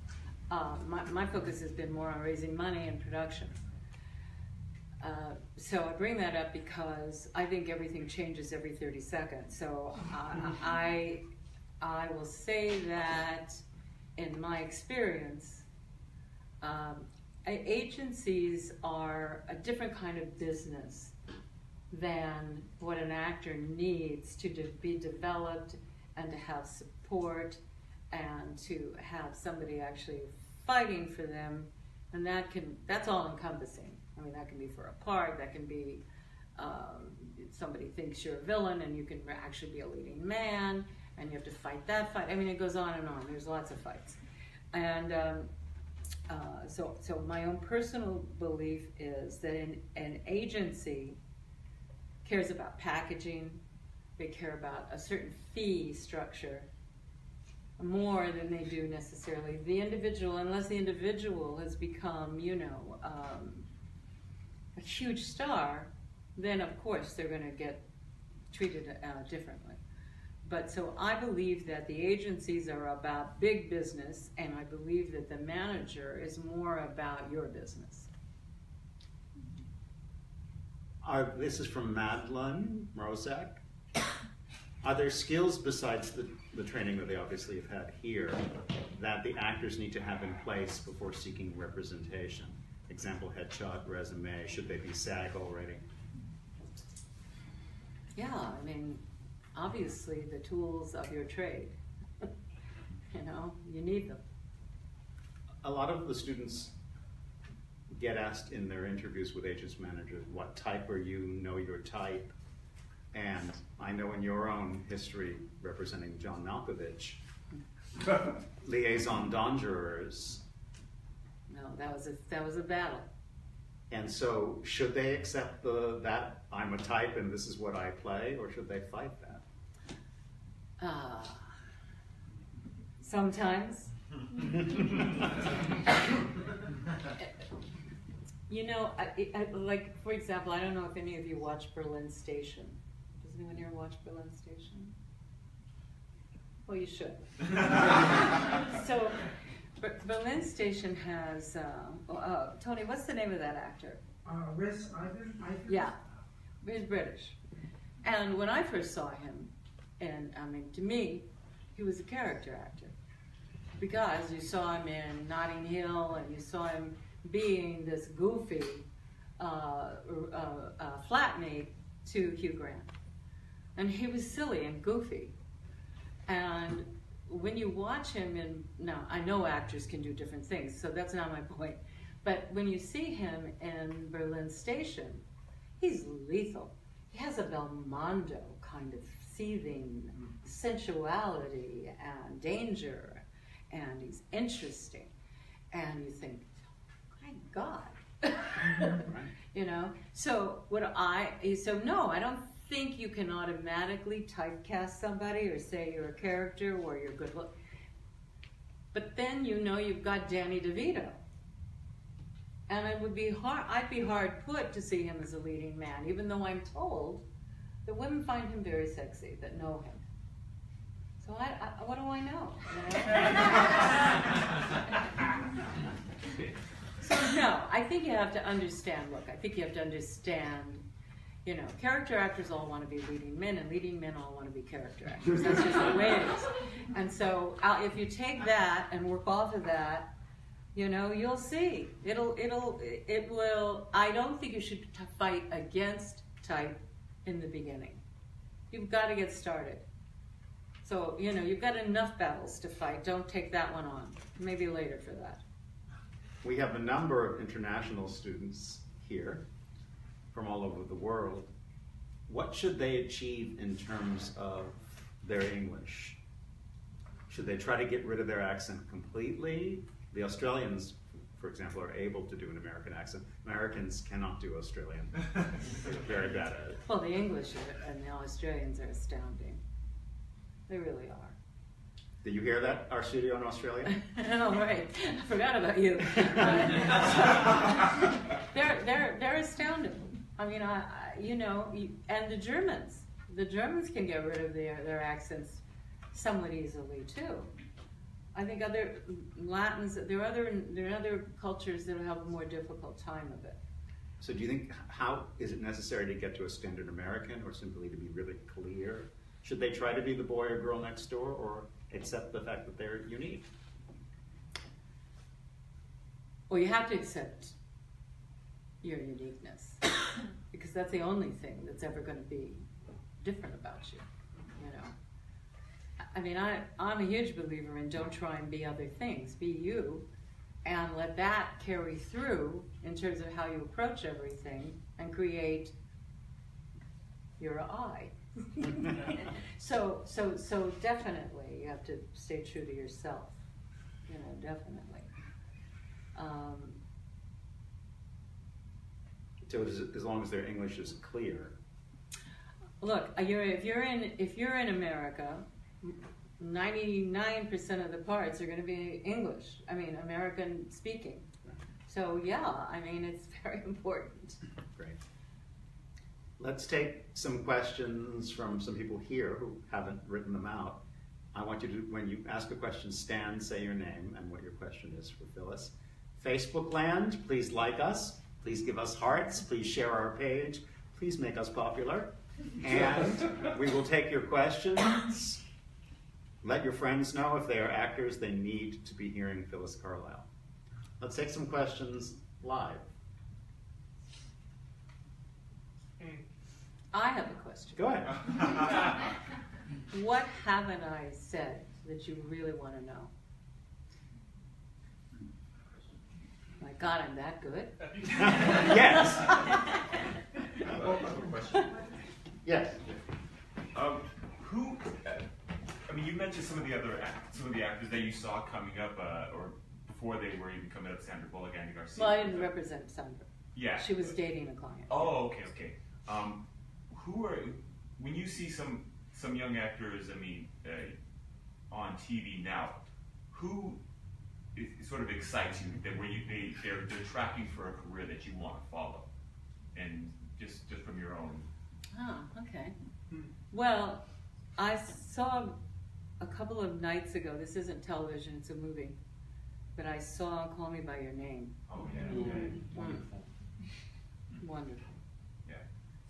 my focus has been more on raising money and production. So I bring that up because I think everything changes every 30 seconds. So I will say that in my experience, agencies are a different kind of business than what an actor needs to be developed and to have support and to have somebody actually fighting for them, and that's all encompassing. That can be for a part, that can be somebody thinks you're a villain and you can actually be a leading man and you have to fight that fight. It goes on and on. There's lots of fights. And so my own personal belief is that an agency cares about packaging, they care about a certain fee structure more than they do necessarily the individual, unless the individual has become, a huge star, then of course they're going to get treated differently. But so I believe that the agencies are about big business, and I believe that the manager is more about your business. This is from Madeline Rozak. Are there skills besides the training that they obviously have had here that the actors need to have in place before seeking representation? Example, headshot, resume, should they be SAG already? Yeah, I mean, obviously the tools of your trade, you know, you need them. A lot of the students get asked in their interviews with agents managers, what type are you, know your type. And I know in your own history representing John Malkovich, liaison dangerers. No, that was a battle. And so should they accept that I'm a type and this is what I play, or should they fight that? Sometimes. You know, like, for example, I don't know if any of you watch Berlin Station. Does anyone here watch Berlin Station? Well, you should. So, Berlin Station has, Tony, what's the name of that actor? Rhys Ifans? Yeah, he's British. And when I first saw him, and I mean, to me, he was a character actor. Because you saw him in Notting Hill, and you saw him being this goofy flatmate to Hugh Grant. And he was silly and goofy. And when you watch him now I know actors can do different things, so that's not my point. But when you see him in Berlin Station, he's lethal. He has a Belmondo kind of seething sensuality and danger, and he's interesting. And you think, my God. You know? So no, I don't think you can automatically typecast somebody or say you're a character or you're good look. But then you know you've got Danny DeVito. And it would be hard, I'd be hard put to see him as a leading man, even though I'm told that women find him very sexy that know him. So what do I know? You know? So no, I think you have to understand, look, I think you have to understand, you know, character actors all want to be leading men, and leading men all want to be character actors. That's just the way it is. And so if you take that and work off of that, you know, you'll see. It will, I don't think you should fight against type in the beginning. You've got to get started. So, you know, you've got enough battles to fight. Don't take that one on. Maybe later for that. We have a number of international students here from all over the world. What should they achieve in terms of their English? Should they try to get rid of their accent completely? The Australians, for example, are able to do an American accent. Americans cannot do Australian. They're very bad at it. Well, the English and the Australians are astounding. They really are. Did you hear that, our studio in Australia? Oh, right. I forgot about you. They're astounding. I mean, you know, and the Germans can get rid of their accents somewhat easily too. I think other Latins, there are other cultures that have a more difficult time of it. So do you think, how is it necessary to get to a standard American, or simply to be really clear? Should they try to be the boy or girl next door, or accept the fact that they're unique? Well, you have to accept your uniqueness, because that's the only thing that's ever going to be different about you, you know. I mean, I'm a huge believer in don't try and be other things. Be you, and let that carry through in terms of how you approach everything and create your I. So definitely you have to stay true to yourself. You know, definitely. So as long as their English is clear. Look, if you're in America, 99% of the parts are going to be English. I mean, American speaking. So yeah, I mean, it's very important. Great. Let's take some questions from some people here who haven't written them out. I want you to, when you ask a question, stand, say your name and what your question is for Phyllis. Facebook land, please like us. Please give us hearts. Please share our page. Please make us popular. And we will take your questions. Let your friends know if they are actors, they need to be hearing Phyllis Carlyle. Let's take some questions live. I have a question. Go ahead. What haven't I said that you really want to know? My God, I'm that good? Yes. I have a question. Yes. Who? I mean, you mentioned some of the actors that you saw coming up, or before they were even coming up. Sandra Bullock, Andy Garcia. Well, I didn't represent Sandra. Yeah. She was dating a client. Oh, okay. Who are, when you see some young actors, I mean, on TV now, who sort of excites you, that where they're tracking for a career that you want to follow, and just from your own. Oh, okay. Well, I saw a couple of nights ago, this isn't television, it's a movie, but I saw Call Me By Your Name. Oh yeah, Wonderful. Wonderful. Yeah.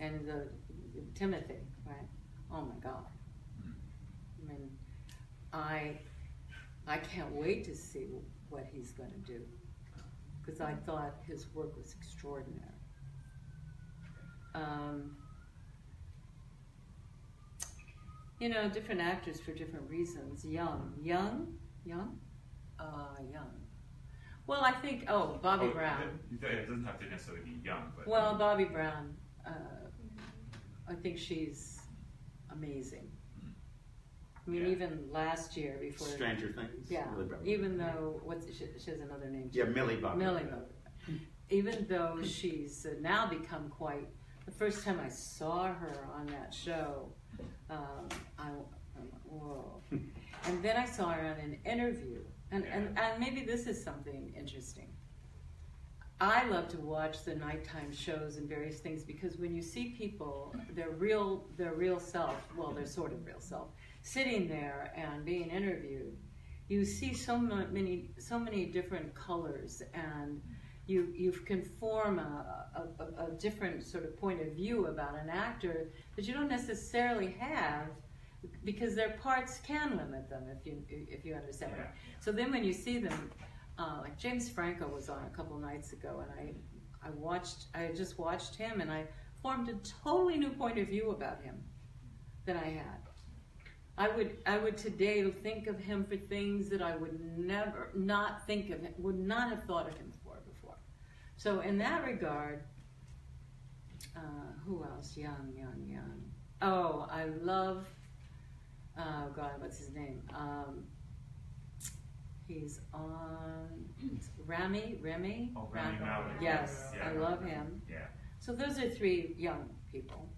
And the Timothy, right? Oh my God. I mean, I can't wait to see what he's going to do, because I thought his work was extraordinary. You know, different actors for different reasons. Young. Well, I think, Bobby Brown. It doesn't have to necessarily be young, but. Well, Bobby Brown, I think she's amazing. I mean, even last year before Stranger Things. Yeah. Even though she has another name. Yeah, Millie Bobby. Millie Bobby. Even though she's now become quite. The first time I saw her on that show, whoa. And then I saw her on an interview, and maybe this is something interesting. I love to watch the nighttime shows and various things, because when you see people, their real self, well, their sort of real self, sitting there and being interviewed, you see so many different colors, and you can form a different sort of point of view about an actor that you don't necessarily have, because their parts can limit them, if you understand. Yeah. So then when you see them, like James Franco was on a couple nights ago, and I just watched him, and I formed a totally new point of view about him than I had. I would today think of him for things that I would never not think of him, would not have thought of him for before. So in that regard, who else? Young. Oh, I love. Oh God, what's his name? He's on Rami. Oh, Rami Malek. Yes, Yeah. I love him. Yeah. So those are three young people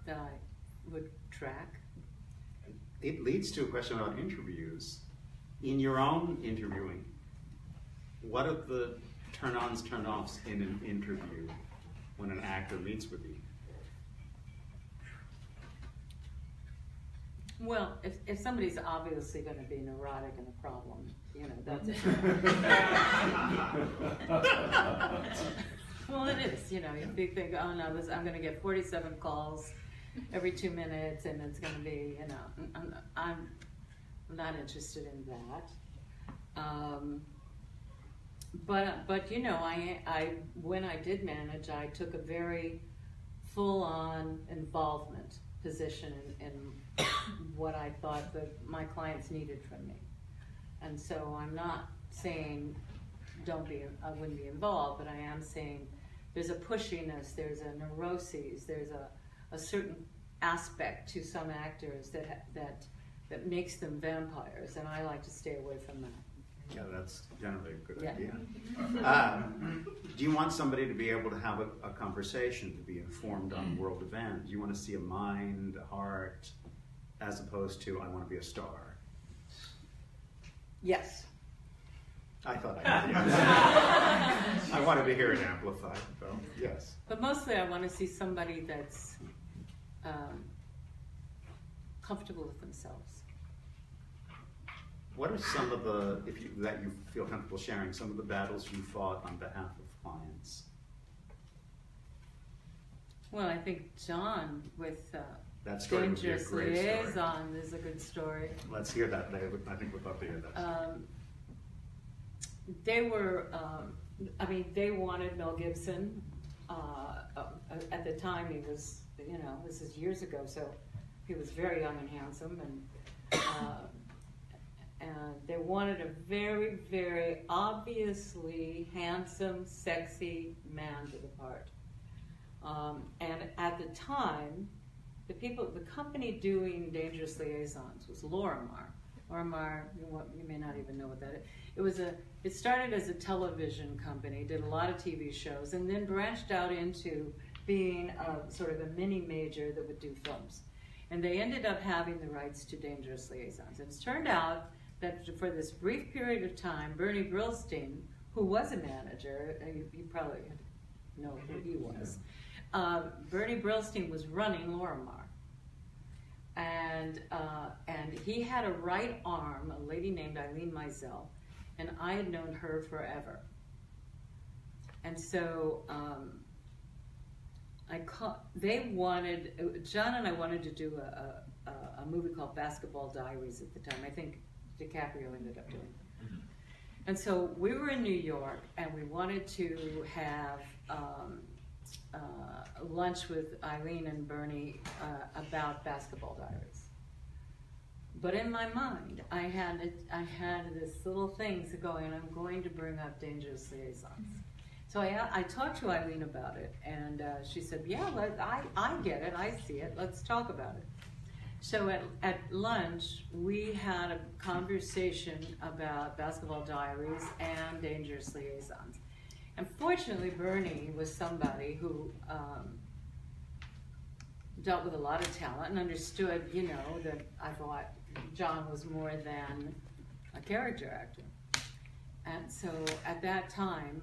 that I would track. It leads to a question about interviews. In your own interviewing, what are the turn-ons, turn-offs in an interview when an actor meets with you? Well, if somebody's obviously going to be neurotic and a problem, you know, that's it. Well, it is, you know, you think, oh no, I'm going to get 47 calls every 2 minutes, and it's going to be, you know, I'm not interested in that. But you know, I when I did manage, I took a very full-on involvement position in what I thought my clients needed from me. And so I'm not saying I wouldn't be involved, but I am saying there's a pushiness, there's a neuroses, there's a certain aspect to some actors that makes them vampires, and I like to stay away from that. Yeah, that's generally a good Yeah. idea. Do you want somebody to be able to have a conversation, to be informed on world events? Do you want to see a mind, a heart, as opposed to, I want to be a star? Yes. I thought I did. Yes. I wanted to hear it amplified, though. Yes. But mostly I want to see somebody that's comfortable with themselves. What are some of that you feel comfortable sharing, some of the battles you fought on behalf of clients? Well, I think John with That story would be a Dangerous great story. Liaison is a good story. Let's hear that. I think we'd love to hear that. They were, I mean, they wanted Mel Gibson. At the time, he was, you know, this is years ago, so he was very young and handsome, and they wanted a very, very obviously handsome, sexy man to the part. And at the time, the company doing Dangerous Liaisons was Lorimar. Lorimar, you may not even know what that is. It started as a television company, did a lot of TV shows, and then branched out into being sort of a mini major that would do films. And they ended up having the rights to Dangerous Liaisons. And it's turned out that for this brief period of time, Bernie Brillstein, who was a manager, you probably know who he was, Bernie Brillstein was running Lorimar. And he had a right arm, a lady named Eileen Mizell, and I had known her forever. And so John and I wanted to do a movie called Basketball Diaries at the time. I think DiCaprio ended up doing it. And so we were in New York, and we wanted to have lunch with Eileen and Bernie about Basketball Diaries. But in my mind, I had this little thing going, I'm going to bring up Dangerous Liaisons. So I talked to Eileen about it, and she said, yeah, I get it, I see it, let's talk about it. So at lunch, we had a conversation about Basketball Diaries and Dangerous Liaisons. And fortunately, Bernie was somebody who dealt with a lot of talent and understood, you know, that I thought John was more than a character actor. And so at that time,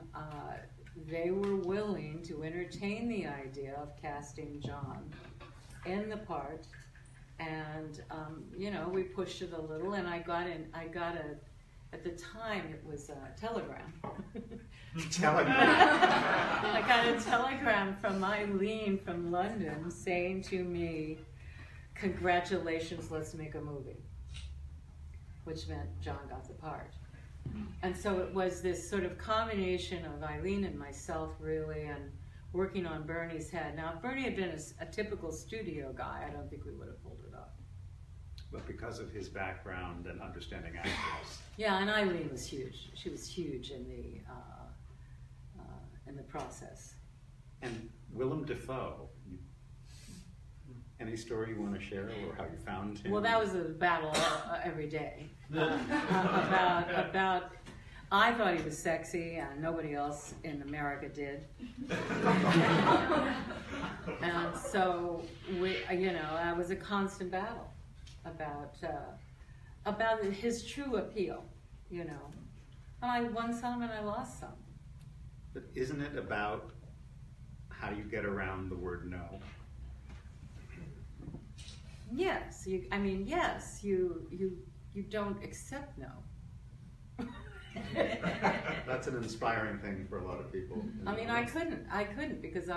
they were willing to entertain the idea of casting John in the part. And, you know, we pushed it a little, and at the time it was a telegram. I got a telegram from Eileen from London saying to me, congratulations, let's make a movie. Which meant John got the part. And so it was this sort of combination of Eileen and myself, really, and working on Bernie's head. Now, if Bernie had been a typical studio guy, I don't think we would have pulled it off. But because of his background and understanding actors. Yeah, and Eileen was huge. She was huge in the process. And Willem Dafoe, any story you want to share, or how you found him? Well, that was a battle every day. About I thought he was sexy, and nobody else in America did. And so that was a constant battle about his true appeal, you know. And I won some and I lost some. But isn't it about how you get around the word no? Yes, you don't accept no. That's an inspiring thing for a lot of people. I mean, I couldn't because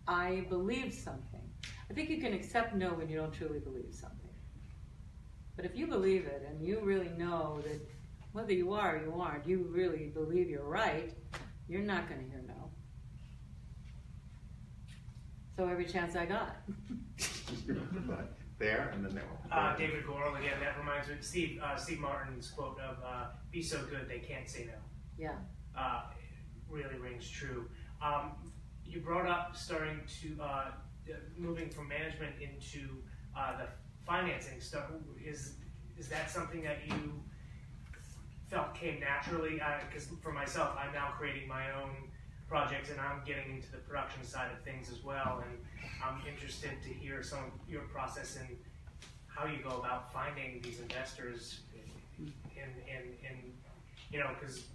I believed something. I think you can accept no when you don't truly believe something. But if you believe it and you really know that whether you are or you aren't, you really believe you're right, you're not going to hear no. So every chance I got. There, and then there. David Gorel, again, that reminds me of Steve Martin's quote of, be so good they can't say no. Yeah. Really rings true. You brought up starting to, moving from management into the financing stuff. Is that something that you felt came naturally? Because for myself, I'm now creating my own projects, and I'm getting into the production side of things as well, and I'm interested to hear some of your process and how you go about finding these investors in because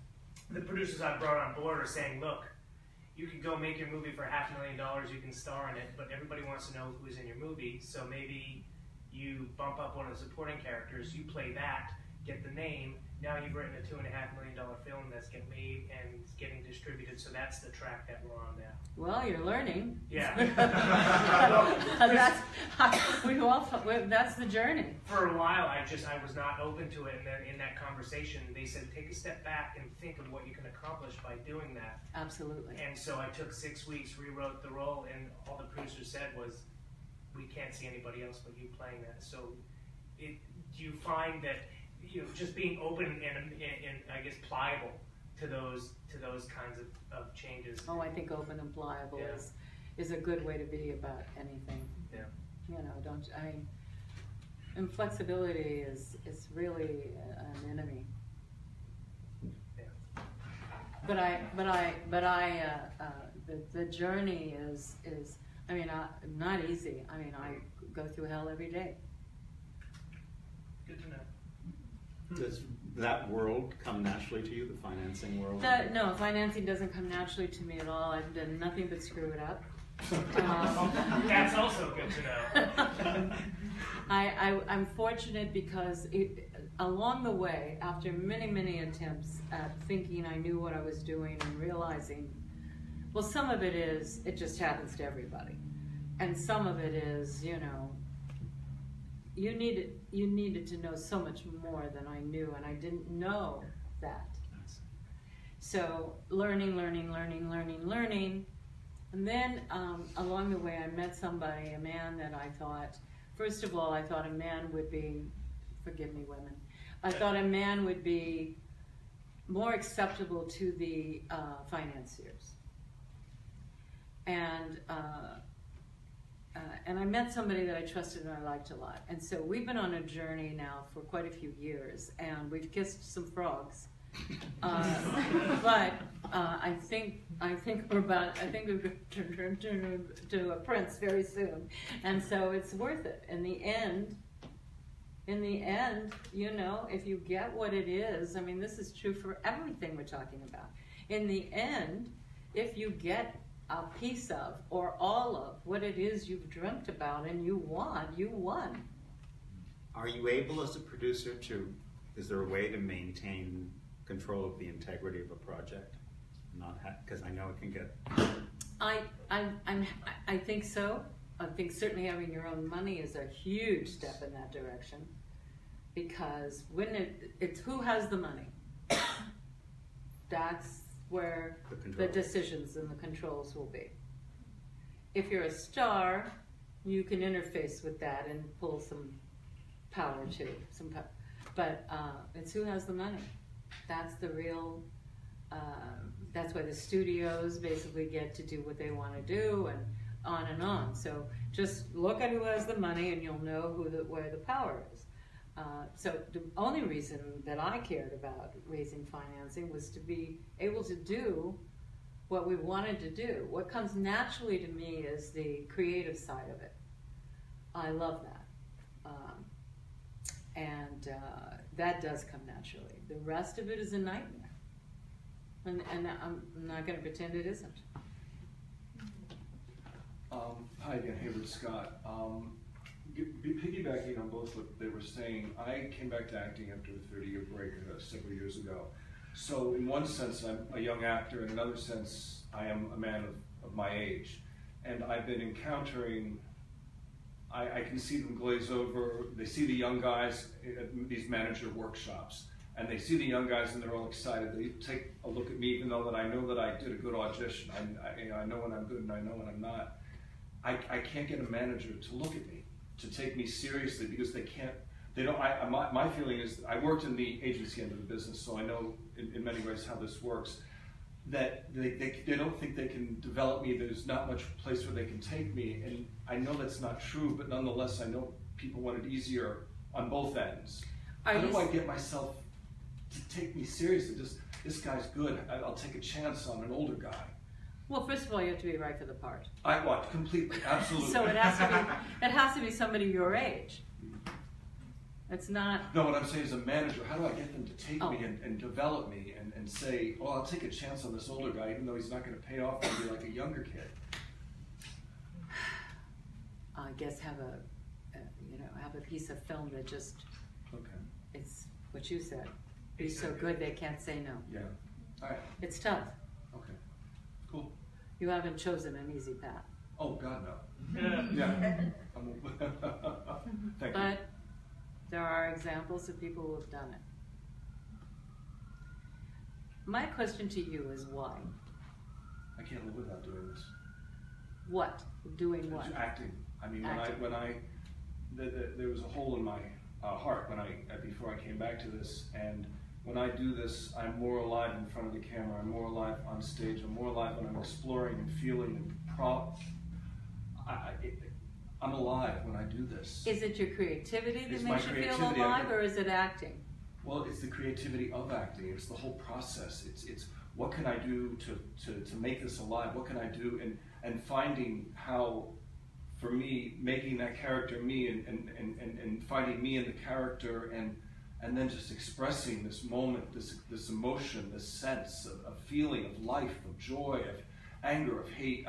the producers I've brought on board are saying, look, you can go make your movie for $500,000, you can star in it, but everybody wants to know who's in your movie, so maybe you bump up one of the supporting characters, you play that, get the name, now you've written a $2.5 million film that's getting made and it's getting distributed, so that's the track that we're on now. Well, you're learning. Yeah. That's the journey. For a while, I was not open to it, and then in that conversation, they said, take a step back and think of what you can accomplish by doing that. Absolutely. And so I took 6 weeks, rewrote the role, and all the producer said was, we can't see anybody else but you playing that. So do you find that, just being open and I guess pliable to those kinds of changes? Oh, I think open and pliable Yeah. is a good way to be about anything. Yeah. And flexibility is really an enemy. Yeah. The journey is not easy. I go through hell every day. Good to know. Does that world come naturally to you, the financing world? No, financing doesn't come naturally to me at all. I've done nothing but screw it up. That's also good to know. I'm fortunate because along the way, after many, many attempts at thinking I knew what I was doing and realizing, well, some of it is, it just happens to everybody. And some of it is, you needed to know so much more than I knew, and I didn't know that. So learning, and then along the way I met somebody, a man that I thought, first of all, I thought a man would be, forgive me women, I thought a man would be more acceptable to the financiers. And I met somebody that I trusted and I liked a lot. And so we've been on a journey now for quite a few years, and we've kissed some frogs. But I think we're going to turn to a prince very soon, and so it's worth it. In the end, if you get what it is, this is true for everything we're talking about. In the end, if you get a piece of or all of what it is you've dreamt about and you won. Are you able as a producer is there a way to maintain control of the integrity of a project? Because I know it can get... I think so. I think certainly having your own money is a huge step in that direction, because when it's who has the money. That's where the decisions and the controls will be. If you're a star, you can interface with that and pull some power too. But it's who has the money. That's the real, that's why the studios basically get to do what they want to do, and on and on. So just look at who has the money and you'll know where the power is. So the only reason that I cared about raising financing was to be able to do what we wanted to do. What comes naturally to me is the creative side of it. I love that. That does come naturally. The rest of it is a nightmare. And I'm not going to pretend it isn't. Hi again, Hayward Scott. Piggybacking on both what they were saying, I came back to acting after a 30-year break several years ago. So in one sense, I'm a young actor. In another sense, I am a man of my age. And I've been encountering, I can see them glaze over. They see the young guys at these manager workshops. And they see the young guys and they're all excited. They take a look at me, even though that I know that I did a good audition. I know when I'm good and I know when I'm not. I can't get a manager to look at me, to take me seriously, because they can't, they don't, my feeling is, I worked in the agency end of the business, so I know in many ways how this works, that they don't think they can develop me. There's not much place where they can take me, and I know that's not true, but nonetheless I know people want it easier on both ends. How do I get myself to take me seriously? Just, this guy's good, I'll take a chance on an older guy. Well, first of all, you have to be right for the part. I want completely, absolutely. So it has to be somebody your age. It's not. No, what I'm saying is, a manager, how do I get them to take me and develop me and say, oh, I'll take a chance on this older guy, even though he's not going to pay off and be like a younger kid. I guess have a piece of film that just, okay. it's what you said. be so good they can't say no. Yeah. All right. It's tough. Okay. Cool. You haven't chosen an easy path. Oh God, no. Yeah. Thank you. But there are examples of people who have done it. My question to you is why? I can't live without doing this. What? Doing what? Acting. I mean, Acting. there was a hole in my heart before I came back to this, and when I do this, I'm more alive in front of the camera. I'm more alive on stage. I'm more alive when I'm exploring and feeling and I'm alive when I do this. Is it your creativity that It's makes my you feel creativity. alive, or is it acting? Well, it's the creativity of acting. It's the whole process. It's what can I do to make this alive? What can I do? And finding how, for me, making that character me and finding me in the character and then just expressing this moment, this emotion, this sense of feeling, of life, of joy, of anger, of hate.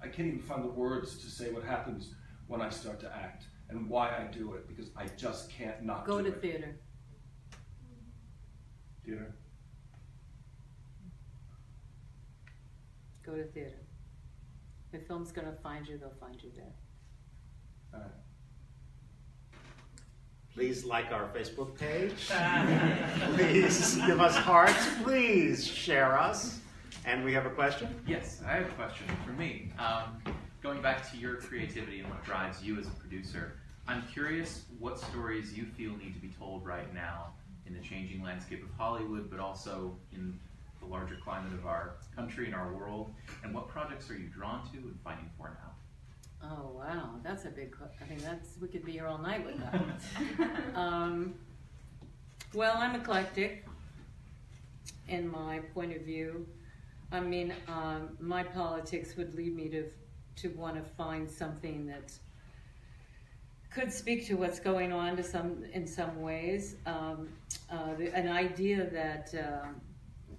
I can't even find the words to say what happens when I start to act and why I do it, because I just can't not do it. Go to theater. Theater? Go to theater. If film's going to find you, they'll find you there. All right. Please like our Facebook page. Please give us hearts. Please share us. And we have a question? Yes, I have a question for me. Going back to your creativity and what drives you as a producer, I'm curious what stories you feel need to be told right now in the changing landscape of Hollywood, but also in the larger climate of our country and our world, and what projects are you drawn to and fighting for now? Oh, wow. That's a big question. I mean, we could be here all night with that. Well, I'm eclectic in my point of view. I mean, my politics would lead me to want to find something that could speak to what's going on in some ways. An idea that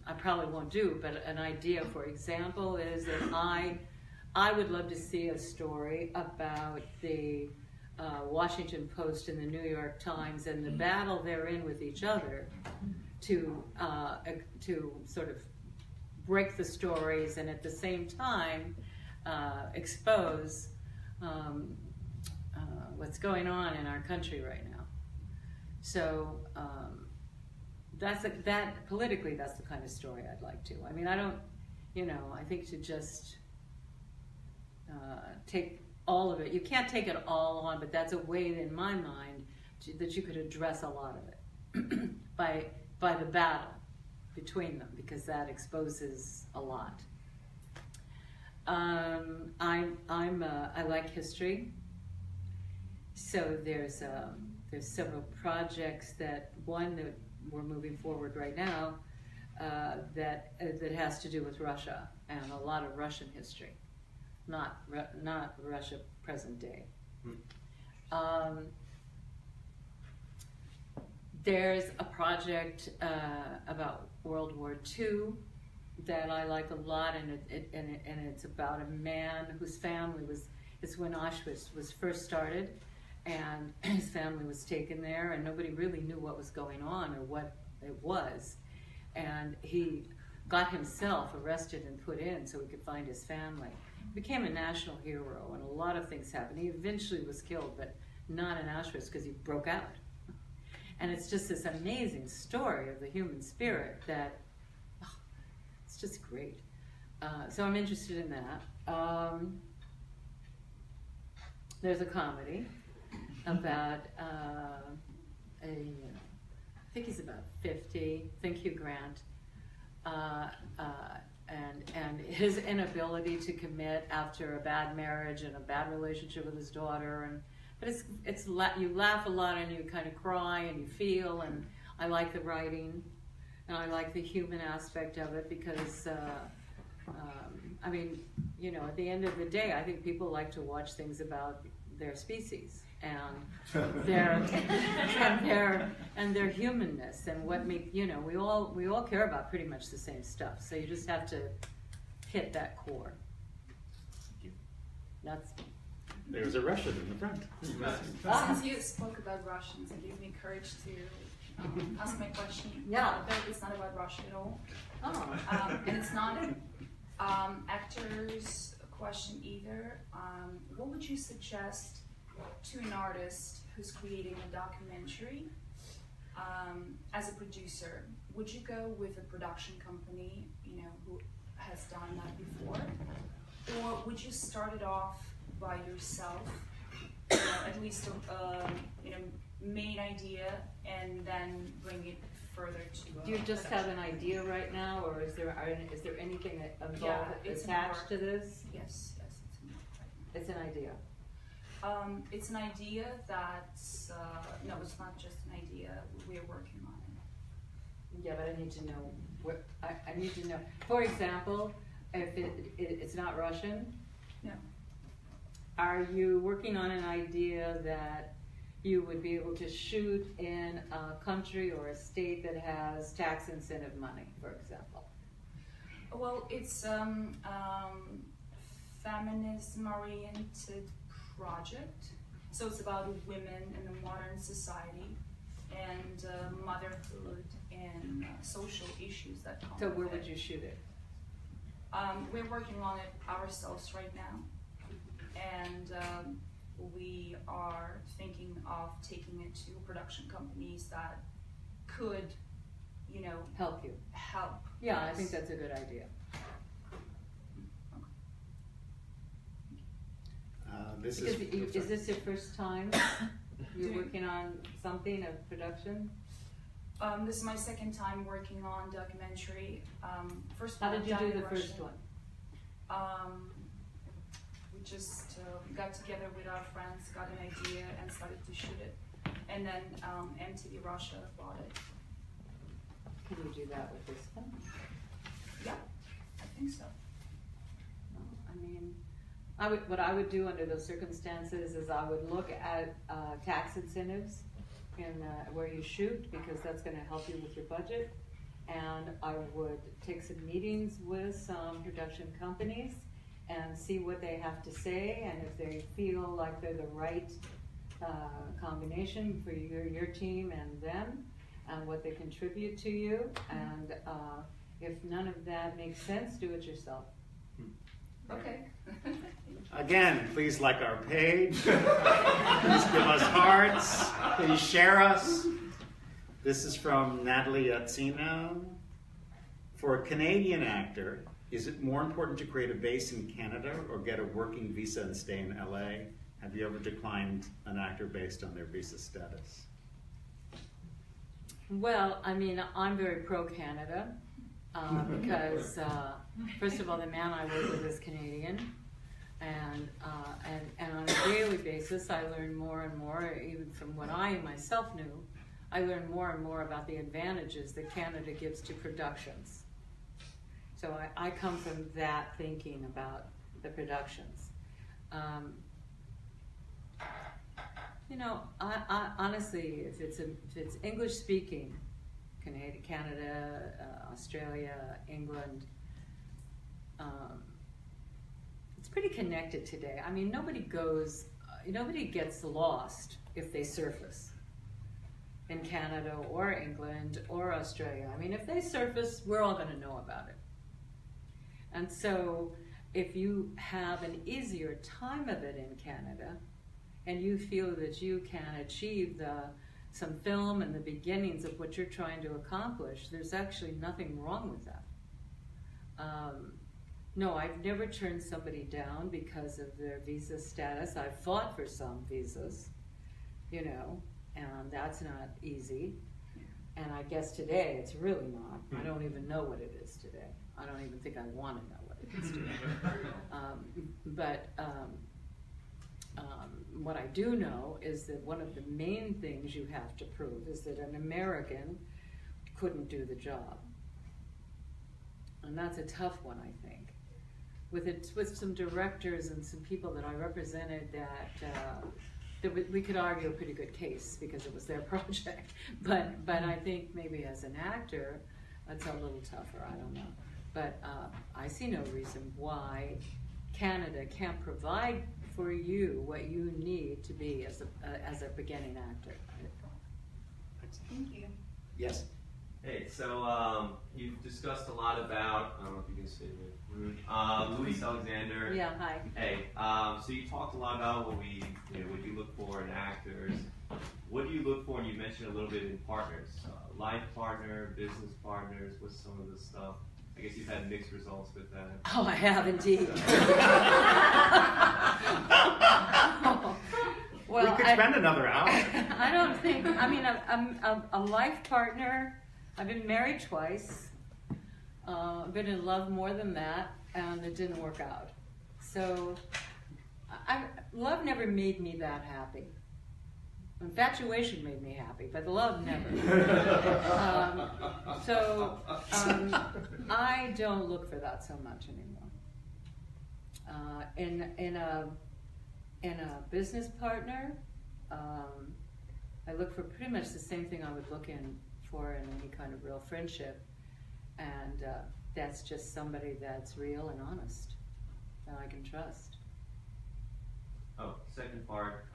I probably won't do, but an idea, for example, is that I would love to see a story about the Washington Post and the New York Times and the battle they're in with each other to sort of break the stories and at the same time expose what's going on in our country right now. So politically, that's the kind of story I'd like to. I mean, I don't, I think to just take all of it. You can't take it all on, but that's a way in my mind that you could address a lot of it by the battle between them, because that exposes a lot. I like history, so there's several projects that we're moving forward right now that has to do with Russia and a lot of Russian history, not Russia present day. There's a project about World War II that I like a lot, and it's about a man whose family it's when Auschwitz was first started, and his family was taken there, and nobody really knew what was going on or what it was, and he got himself arrested and put in so he could find his family. He became a national hero, and a lot of things happened. He eventually was killed, but not in Auschwitz because he broke out. And it's just this amazing story of the human spirit that, it's just great. So I'm interested in that. There's a comedy about I think he's about 50, I think Hugh Grant, and his inability to commit after a bad marriage and a bad relationship with his daughter, but you laugh a lot and you kind of cry and you feel, and I like the writing and I like the human aspect of it because I mean, at the end of the day, I think people like to watch things about their species and their humanness and what we all care about pretty much the same stuff. So you just have to hit that core. That's. There's a Russian in the front. Since you spoke about Russians, it gave me courage to ask my question. Yeah. It's not about Russia at all. Oh. And it's not an actor's question either. What would you suggest to an artist who's creating a documentary as a producer? Would you go with a production company, who has done that before? Or would you start it off by yourself, at least main idea, and then bring it further to Do you just have an idea right now, or is there anything involved attached to this? Yes, it's in work right now. It's an idea. It's an idea that's, no, it's not just an idea, we're working on it. Yeah, but I need to know I need to know. For example, if it's not Russian, No. are you working on an idea that you would be able to shoot in a country or a state that has tax incentive money, for example? Well, it's feminism-oriented project. So it's about women in the modern society and motherhood and social issues that come So with where it. would you shoot it? We're working on it ourselves right now, and we are thinking of taking it to production companies that could, Help you. help. Yeah, I us. think that's a good idea. This Because is is this your first time you're Doing- working on something of production? This is my second time working on documentary. First How one did you I've do done the in first Russian. one? We just got together with our friends, got an idea, and started to shoot it. And then MTV Russia bought it. Can you do that with this one? Yeah, I think so. I mean, what I would do under those circumstances is I would look at tax incentives in where you shoot, because that's going to help you with your budget. And I would take some meetings with some production companies and see what they have to say, and if they feel like they're the right combination for your team and them, and what they contribute to you. And if none of that makes sense, do it yourself. Okay. Again, please like our page. Please give us hearts. Please share us. This is from Natalie Yatsina. For a Canadian actor, is it more important to create a base in Canada or get a working visa and stay in LA? Have you ever declined an actor based on their visa status? Well, I mean, I'm very pro-Canada because, first of all, the man I work with is Canadian, and on a daily basis, I learn more and more, even from what I myself knew. I learn more and more about the advantages that Canada gives to productions. So I come from that thinking about the productions. I honestly, if it's English speaking, Canada, Australia, England, it's pretty connected today. I mean, nobody gets lost if they surface in Canada or England or Australia. I mean, if they surface, we're all going to know about it. And so if you have an easier time of it in Canada, and you feel that you can achieve some film and the beginnings of what you're trying to accomplish, there's actually nothing wrong with that. No, I've never turned somebody down because of their visa status. I've fought for some visas, and that's not easy. And I guess today it's really not. I don't even know what it is today. I don't even think I want to know what it is today. What I do know is that one of the main things you have to prove is that an American couldn't do the job. And that's a tough one, I think. With some directors and some people that I represented that we could argue a pretty good case because it was their project. But I think maybe as an actor, that's a little tougher, I don't know. But I see no reason why Canada can't provide for you what you need to be as a beginning actor. Thank you. Yes. Hey, so you've discussed a lot about, I don't know if you can say it, Louis Alexander. Yeah, hi. Hey, so you talked a lot about what what you look for in actors. What do you look for, and you mentioned a little bit in partners, life partner, business partners, what's some of the stuff? I guess you've had mixed results with that. Oh, I have indeed. Well, we could spend another hour. I don't think, I mean, a life partner, I've been married twice, been in love more than that, and it didn't work out. So, love never made me that happy. Infatuation made me happy, but love never. I don't look for that so much anymore. In a business partner, I look for pretty much the same thing I would look for in any kind of real friendship, and that's just somebody that's real and honest, that I can trust. Oh, second part,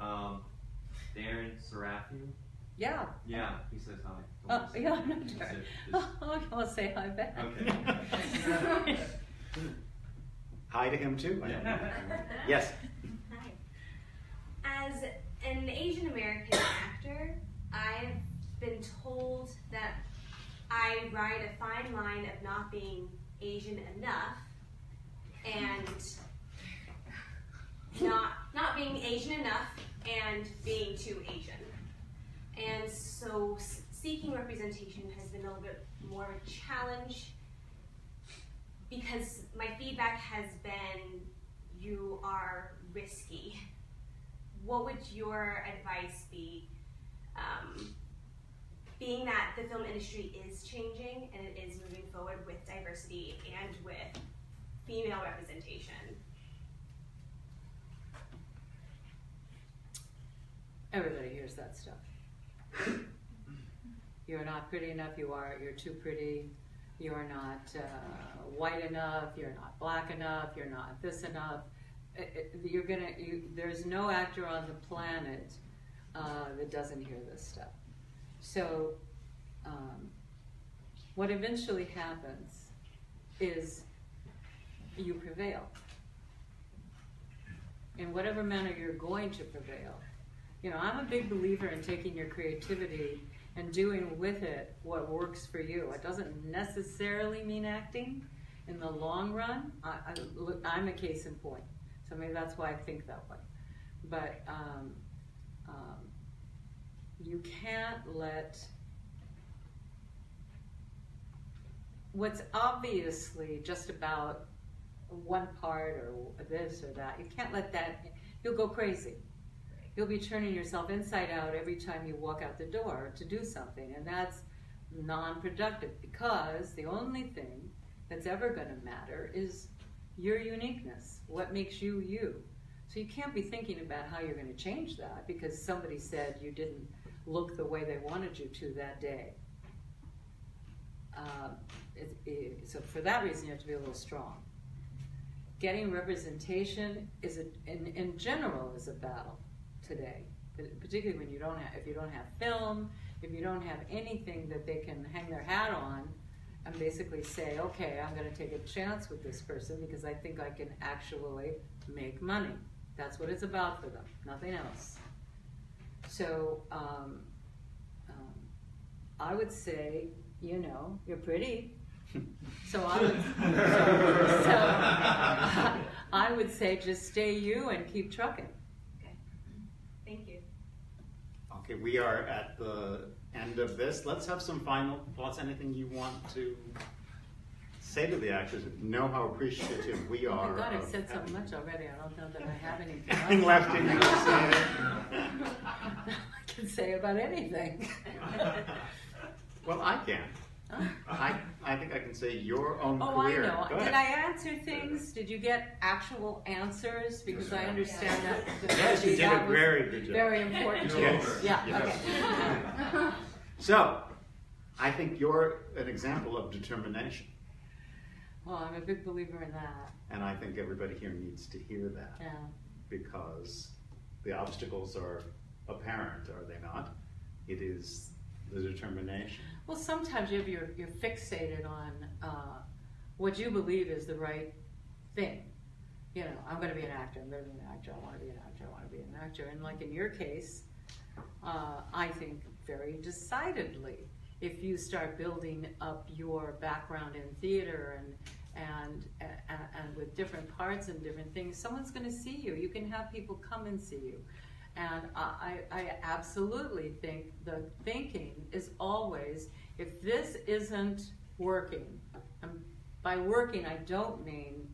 Darren Seraphian? Yeah. Yeah, he says hi. Yeah, no, Darren. I'll say hi back. Okay. Hi to him too. Yes. Hi. As an Asian American actor, I've been told that I ride a fine line of not being Asian enough and not being Asian enough and being too Asian. And so seeking representation has been a little bit more of a challenge because my feedback has been, you are risky. What would your advice be, being that the film industry is changing and it is moving forward with diversity and with female representation? Everybody hears that stuff. You're not pretty enough, you're too pretty, you're not white enough, you're not black enough, you're not this enough. There's no actor on the planet that doesn't hear this stuff. So what eventually happens is you prevail. In whatever manner you're going to prevail. You know, I'm a big believer in taking your creativity and doing with it what works for you. It doesn't necessarily mean acting in the long run. I'm a case in point. So maybe that's why I think that way. But you can't let what's obviously just about one part or this or that, you can't let that, you'll go crazy. You'll be turning yourself inside out every time you walk out the door to do something, and that's non-productive because the only thing that's ever going to matter is your uniqueness, what makes you you. So you can't be thinking about how you're going to change that because somebody said you didn't look the way they wanted you to that day. So for that reason, you have to be a little strong. Getting representation is in general is a battle today, particularly when if you don't have film, if you don't have anything that they can hang their hat on and basically say, okay, I'm going to take a chance with this person because I think I can actually make money. That's what it's about for them, nothing else. So I would say, you know, you're pretty. So I would say just stay you and keep trucking. Okay. Thank you. Okay, we are at the end of this. Let's have some final thoughts. Anything you want to say to the actors? Know how appreciative we are. Oh my God, I've said so much already. I don't know that I have anything Nothing left in you to say. I can say about anything. Well, I can. Huh? I think I can say your own Oh, career. I know. Go ahead. Did I answer things? Did you get actual answers? Because I understand that. Yes, you did that a was very good job. Very important to Yes. you. Yeah. Yes. Okay. So, I think you're an example of determination. Well, I'm a big believer in that. And I think everybody here needs to hear that. Yeah. Because the obstacles are apparent, are they not? It is the determination. Well, sometimes you're fixated on what you believe is the right thing. You know, I'm going to be an actor. I'm going to be an actor. I want to be an actor. I want to be an actor. And like in your case, I think very decidedly, if you start building up your background in theater and with different parts and different things, someone's going to see you. You can have people come and see you. And I absolutely think the thinking is always, if this isn't working, and by working I don't mean,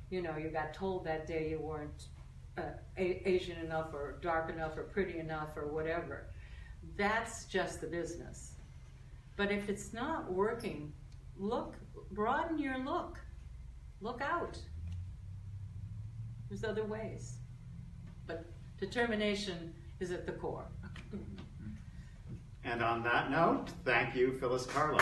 you know, you got told that day you weren't Asian enough or dark enough or pretty enough or whatever. That's just the business. But if it's not working, look, broaden your look. Look out. There's other ways. But determination is at the core. And on that note, thank you, Phyllis Carlyle.